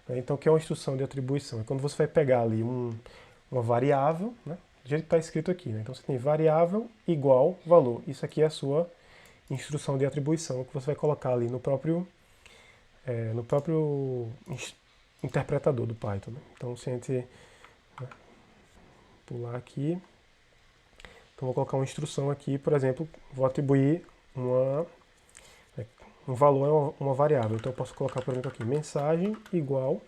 Então, o que é uma instrução de atribuição? É quando você vai pegar ali uma variável, né? Do jeito que está escrito aqui, né? Então, você tem variável igual valor. Isso aqui é a sua instrução de atribuição que você vai colocar ali no próprio interpretador do Python, né? Então, se a gente, né, pular aqui, então vou colocar uma instrução aqui, por exemplo, vou atribuir um valor a uma variável. Então eu posso colocar, por exemplo, aqui, mensagem igual,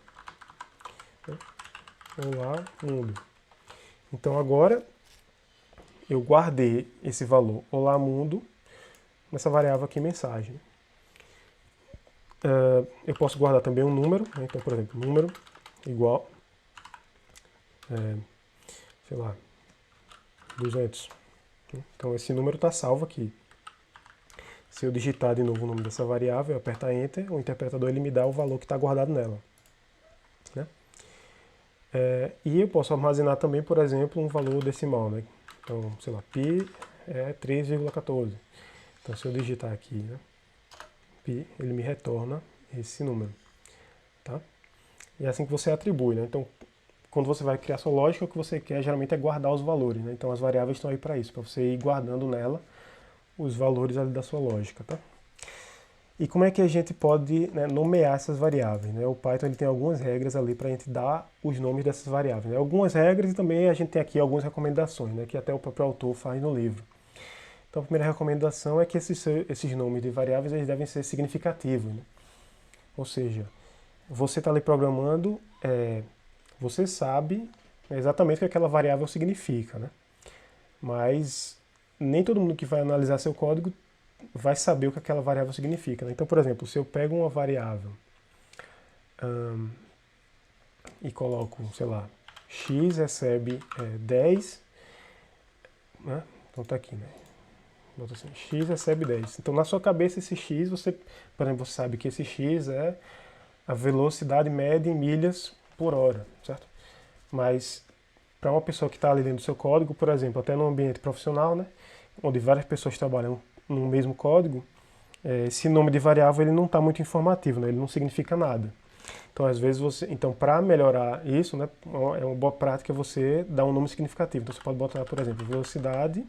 né, olá mundo. Então agora eu guardei esse valor olá mundo nessa variável aqui, mensagem. Eu posso guardar também um número, né? Então, por exemplo, número igual, sei lá, 200. Então esse número está salvo aqui. Se eu digitar de novo o nome dessa variável, eu apertar Enter, o interpretador ele me dá o valor que está guardado nela, né? E eu posso armazenar também, por exemplo, um valor decimal, né? Então, sei lá, π é 3,14. Então se eu digitar aqui, né, π, ele me retorna esse número, tá? E é assim que você atribui, né? Então, quando você vai criar sua lógica, o que você quer geralmente é guardar os valores, né? Então as variáveis estão aí para isso, para você ir guardando nela os valores ali da sua lógica, tá? E como é que a gente pode, né, nomear essas variáveis, né? O Python ele tem algumas regras ali para a gente dar os nomes dessas variáveis, né? Algumas regras e também a gente tem aqui algumas recomendações, né, que até o próprio autor faz no livro. Então a primeira recomendação é que esses nomes de variáveis eles devem ser significativos, né? Ou seja, você está ali programando, você sabe exatamente o que aquela variável significa, né? Mas nem todo mundo que vai analisar seu código vai saber o que aquela variável significa, né? Então, por exemplo, se eu pego uma variável e coloco, sei lá, x recebe 10, né? Então tá aqui, né? Bota assim, x recebe 10. Então, na sua cabeça, esse x, por exemplo, você sabe que esse x é a velocidade média em milhas por hora, certo? Mas para uma pessoa que está ali dentro do seu código, por exemplo, até no ambiente profissional, né, onde várias pessoas trabalham no mesmo código, esse nome de variável ele não está muito informativo, né, ele não significa nada. Então, às vezes então para melhorar isso, né, é uma boa prática você dar um nome significativo. Então, você pode botar, por exemplo, velocidade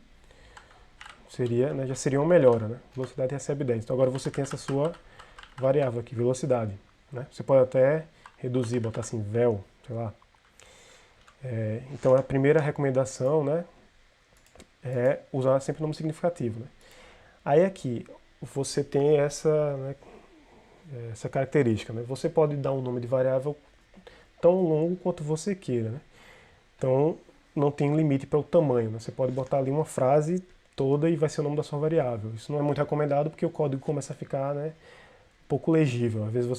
seria, né, já seria uma melhora, né? Velocidade recebe 10. Então, agora você tem essa sua variável aqui, velocidade, né? Você pode até reduzir, botar assim, vel, sei lá. Então, a primeira recomendação, né, é usar sempre nome significativo, né? Aí aqui, você tem essa característica, né? Você pode dar um nome de variável tão longo quanto você queira, né? Então, não tem limite para o tamanho, né? Você pode botar ali uma frase toda e vai ser o nome da sua variável. Isso não é muito recomendado porque o código começa a ficar, né, pouco legível. Às vezes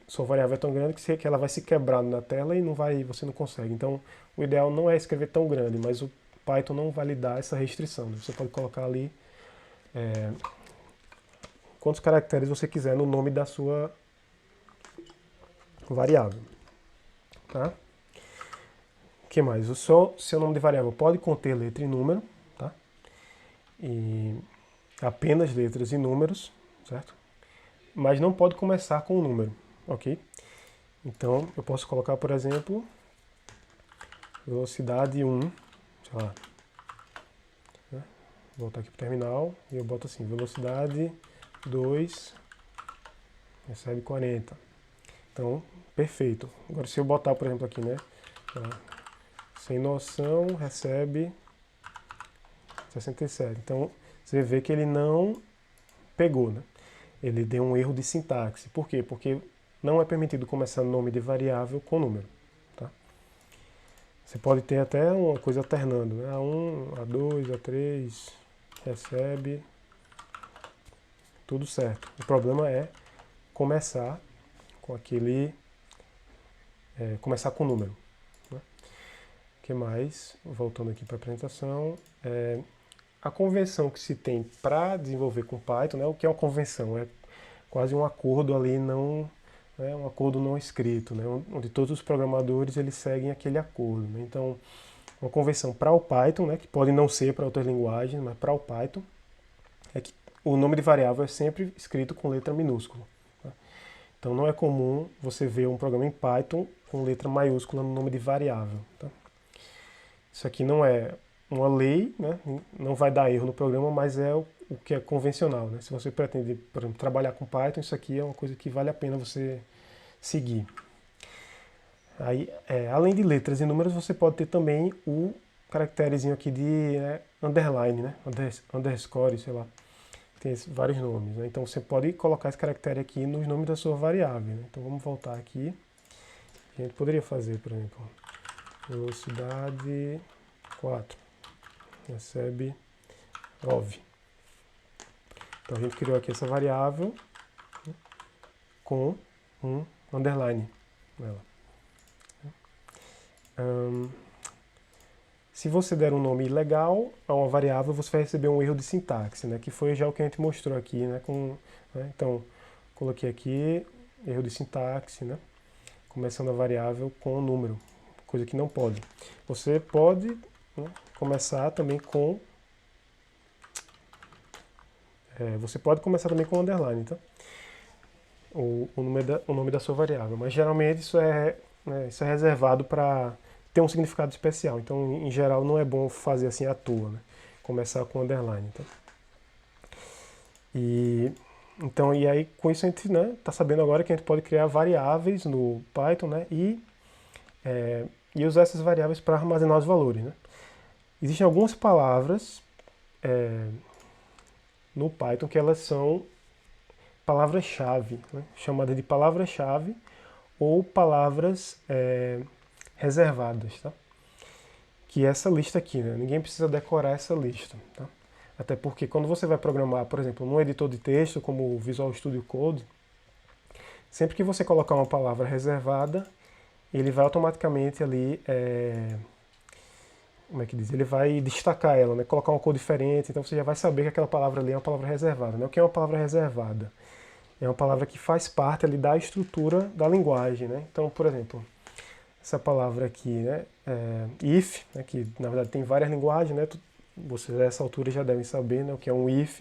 sua variável é tão grande que ela vai se quebrar na tela e você não consegue. Então, o ideal não é escrever tão grande, mas o Python não vai lhe dar essa restrição, né? Você pode colocar ali quantos caracteres você quiser no nome da sua variável, tá? O que mais? Seu nome de variável pode conter letra e número, tá? E apenas letras e números, certo? Mas não pode começar com um número, ok? Então, eu posso colocar, por exemplo, velocidade 1, sei lá, né? Voltar aqui para o terminal e eu boto assim, velocidade 2 recebe 40. Então, perfeito. Agora, se eu botar, por exemplo, aqui, né, sem noção recebe 67. Então, você vê que ele não pegou, né? Ele deu um erro de sintaxe. Por quê? Porque não é permitido começar nome de variável com número, tá? Você pode ter até uma coisa alternando, né? A1, A2, A3, recebe, tudo certo. O problema é começar com começar com número, né? O que mais? Voltando aqui para a apresentação, a convenção que se tem para desenvolver com Python, né? O que é uma convenção? É quase um acordo ali um acordo não escrito, né? Onde todos os programadores eles seguem aquele acordo, né? Então, uma convenção para o Python, né? Que pode não ser para outras linguagens, mas para o Python, é que o nome de variável é sempre escrito com letra minúscula, tá? Então, não é comum você ver um programa em Python com letra maiúscula no nome de variável, tá? Isso aqui não é uma lei, né? Não vai dar erro no programa, mas é o que é convencional, né? Se você pretende, por exemplo, trabalhar com Python, isso aqui é uma coisa que vale a pena você seguir. Aí, além de letras e números, você pode ter também o caracterezinho aqui de underline, né? Underscore, sei lá. Tem vários nomes, né? Então você pode colocar esse caractere aqui nos nomes da sua variável, né? Então vamos voltar aqui. A gente poderia fazer, por exemplo, velocidade 4 recebe 9. Então a gente criou aqui essa variável, né, com um underline nela. Se você der um nome ilegal a uma variável, você vai receber um erro de sintaxe, né, que foi já o que a gente mostrou aqui, né, então, coloquei aqui erro de sintaxe, né, começando a variável com o número, coisa que não pode. Você pode, né, começar também com underline, tá? O nome da sua variável, mas geralmente isso é reservado para ter um significado especial. Então, em geral, não é bom fazer assim à toa, né? Começar com underline, tá? E aí, com isso a gente, né, tá sabendo agora que a gente pode criar variáveis no Python, né, e usar essas variáveis para armazenar os valores, né? Existem algumas palavras no Python que elas são palavras-chave, né, chamadas de palavras-chave ou palavras reservadas, tá? Que é essa lista aqui, né? Ninguém precisa decorar essa lista, tá? Até porque quando você vai programar, por exemplo, num editor de texto como o Visual Studio Code, sempre que você colocar uma palavra reservada, ele vai automaticamente ali, como é que diz? Ele vai destacar ela, né? Colocar uma cor diferente, então você já vai saber que aquela palavra ali é uma palavra reservada, né? O que é uma palavra reservada? É uma palavra que faz parte ali da estrutura da linguagem, né? Então, por exemplo, essa palavra aqui, né? If, né? Que na verdade tem várias linguagens, né? Vocês a essa altura já devem saber, né? O que é um if.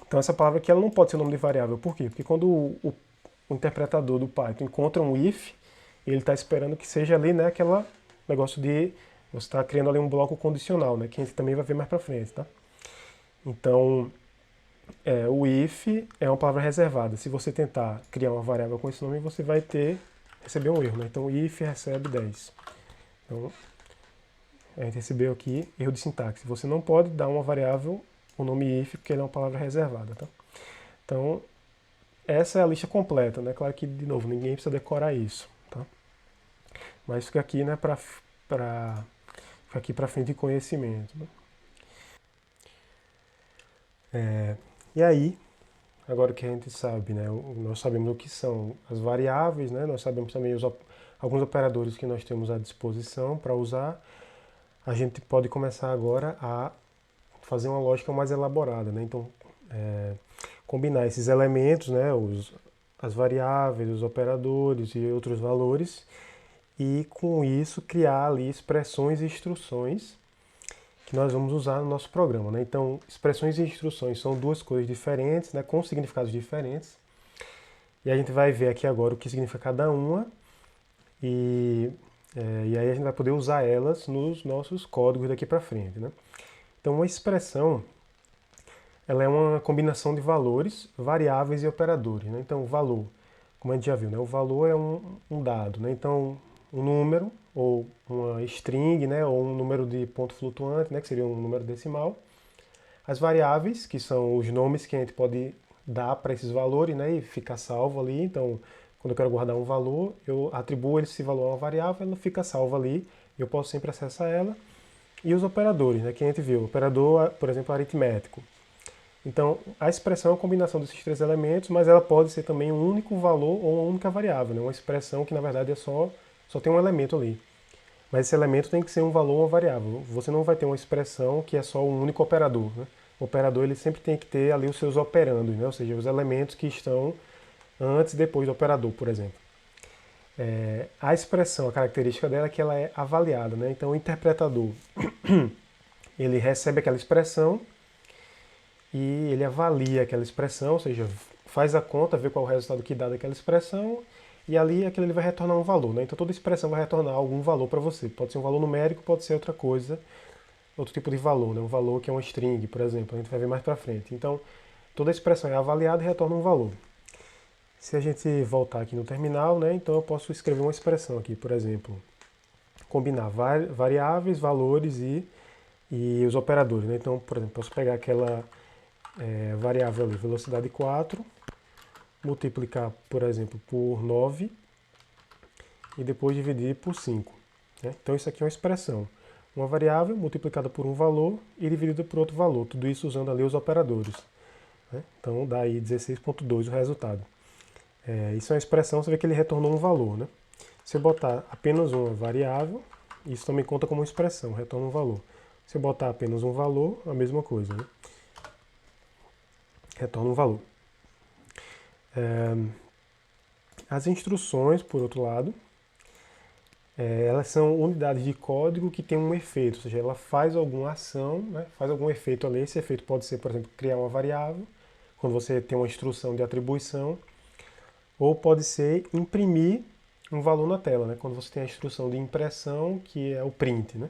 Então essa palavra aqui ela não pode ser nome de variável. Por quê? Porque quando o interpretador do Python encontra um if, ele está esperando que seja ali, né? Aquela negócio de você está criando ali um bloco condicional, né? Que a gente também vai ver mais para frente, tá? Então o if é uma palavra reservada. Se você tentar criar uma variável com esse nome, você vai receber um erro, né? Então if recebe 10. Então a gente recebeu aqui erro de sintaxe. Você não pode dar uma variável o nome if porque ele é uma palavra reservada, tá? Então essa é a lista completa, né? Claro que de novo ninguém precisa decorar isso, tá? Mas fica aqui, né? Fica aqui para frente de conhecimento, né? E aí, agora que a gente sabe, né, nós sabemos o que são as variáveis, né, nós sabemos também alguns operadores que nós temos à disposição para usar, a gente pode começar agora a fazer uma lógica mais elaborada, né? Então, combinar esses elementos, né, as variáveis, os operadores e outros valores, e com isso criar ali expressões e instruções que nós vamos usar no nosso programa, né? Então, expressões e instruções são duas coisas diferentes, né, com significados diferentes. E a gente vai ver aqui agora o que significa cada uma e aí a gente vai poder usar elas nos nossos códigos daqui para frente, né? Então, uma expressão ela é uma combinação de valores, variáveis e operadores, né? Então, o valor, como a gente já viu, né? O valor é um dado, né? Então, um número ou uma string, né? Ou um número de ponto flutuante, né? Que seria um número decimal. As variáveis, que são os nomes que a gente pode dar para esses valores, né? E ficar salvo ali. Então, quando eu quero guardar um valor, eu atribuo esse valor a uma variável, ela fica salva ali. Eu posso sempre acessar ela. E os operadores, né? Que a gente viu. Operador, por exemplo, aritmético. Então, a expressão é uma combinação desses três elementos, mas ela pode ser também um único valor ou uma única variável, né? Uma expressão que, na verdade, só tem um elemento ali. Mas esse elemento tem que ser um valor ou uma variável. Você não vai ter uma expressão que é só um único operador, né? O operador ele sempre tem que ter ali os seus operandos, né? Ou seja, os elementos que estão antes e depois do operador, por exemplo. A expressão, a característica dela é que ela é avaliada, né? Então, o interpretador, ele recebe aquela expressão e ele avalia aquela expressão, ou seja, faz a conta, vê qual é o resultado que dá daquela expressão, e ali aquilo ele vai retornar um valor, né? Então toda expressão vai retornar algum valor para você. Pode ser um valor numérico, pode ser outra coisa, outro tipo de valor, né? Um valor que é uma string, por exemplo, a gente vai ver mais para frente. Então toda expressão é avaliada e retorna um valor. Se a gente voltar aqui no terminal, né? Então eu posso escrever uma expressão aqui, por exemplo, combinar variáveis, valores e os operadores, né? Então, por exemplo, posso pegar aquela variável ali, velocidade 4, multiplicar, por exemplo, por 9 e depois dividir por 5. Né? Então isso aqui é uma expressão. Uma variável multiplicada por um valor e dividida por outro valor. Tudo isso usando ali os operadores. Né? Então dá aí 16,2 o resultado. Isso é uma expressão, você vê que ele retornou um valor. Né? Se eu botar apenas uma variável, isso também conta como uma expressão, retorna um valor. Se eu botar apenas um valor, a mesma coisa. Né? Retorna um valor. As instruções, por outro lado, elas são unidades de código que têm um efeito, ou seja, ela faz alguma ação, né, faz algum efeito ali. Esse efeito pode ser, por exemplo, criar uma variável, quando você tem uma instrução de atribuição, ou pode ser imprimir um valor na tela, né, quando você tem a instrução de impressão, que é o print. Né.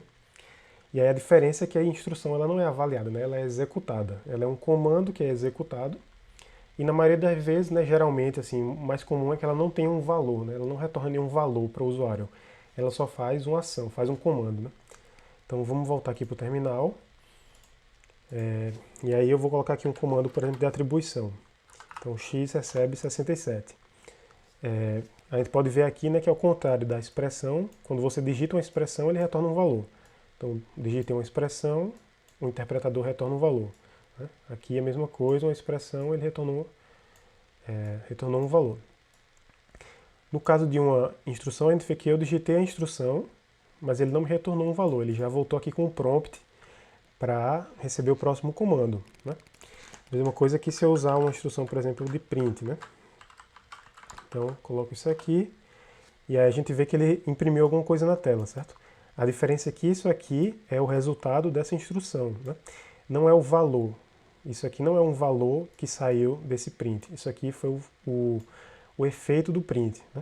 E aí a diferença é que a instrução ela não é avaliada, né, ela é executada. Ela é um comando que é executado, e na maioria das vezes, né, geralmente, assim, o mais comum é que ela não tenha um valor, né, ela não retorna nenhum valor para o usuário. Ela só faz uma ação, faz um comando. Né? Então vamos voltar aqui para o terminal. E aí eu vou colocar aqui um comando, por exemplo, de atribuição. Então x recebe 67. A gente pode ver aqui, né, que é o contrário da expressão. Quando você digita uma expressão, ele retorna um valor. Então digitei uma expressão o interpretador retorna um valor. Né? Aqui é a mesma coisa, uma expressão, ele retornou um valor. No caso de uma instrução, a gente vê que eu digitei a instrução, mas ele não me retornou um valor, ele já voltou aqui com um prompt para receber o próximo comando. Né? Mesma coisa que se eu usar uma instrução, por exemplo, de print. Né? Então, coloco isso aqui, e aí a gente vê que ele imprimiu alguma coisa na tela, certo? A diferença é que isso aqui é o resultado dessa instrução, né? Não é o valor. Isso aqui não é um valor que saiu desse print. Isso aqui foi o efeito do print, né?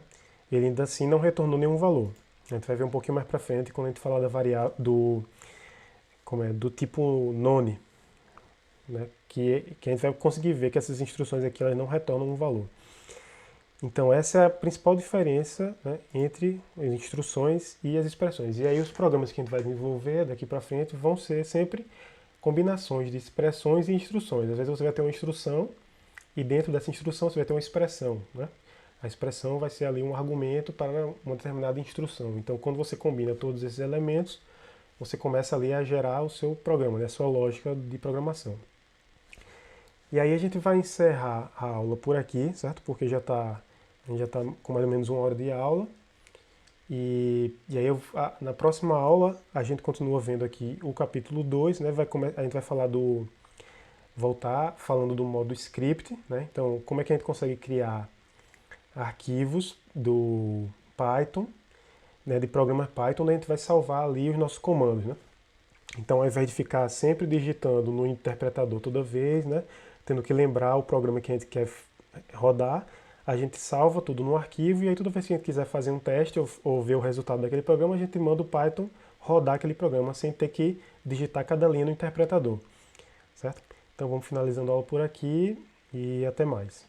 Ele ainda assim não retornou nenhum valor. A gente vai ver um pouquinho mais para frente quando a gente falar da variável do tipo none, né? Que a gente vai conseguir ver que essas instruções aqui elas não retornam um valor. Então essa é a principal diferença, né, entre as instruções e as expressões. E aí os programas que a gente vai desenvolver daqui para frente vão ser sempre combinações de expressões e instruções. Às vezes você vai ter uma instrução e dentro dessa instrução você vai ter uma expressão. Né? A expressão vai ser ali um argumento para uma determinada instrução. Então quando você combina todos esses elementos, você começa ali a gerar o seu programa, né, a sua lógica de programação. E aí a gente vai encerrar a aula por aqui, certo? Porque a gente já está com mais ou menos 1 hora de aula. E aí na próxima aula a gente continua vendo aqui o capítulo 2, né? A gente vai falar voltar falando do modo script, né? Então, como é que a gente consegue criar arquivos do Python, né, de programa Python, onde a gente vai salvar ali os nossos comandos, né? Então, ao invés de ficar sempre digitando no interpretador toda vez, né, tendo que lembrar o programa que a gente quer rodar, a gente salva tudo no arquivo e aí toda vez que a gente quiser fazer um teste ou ver o resultado daquele programa, a gente manda o Python rodar aquele programa sem ter que digitar cada linha no interpretador, certo? Então vamos finalizando a aula por aqui e até mais.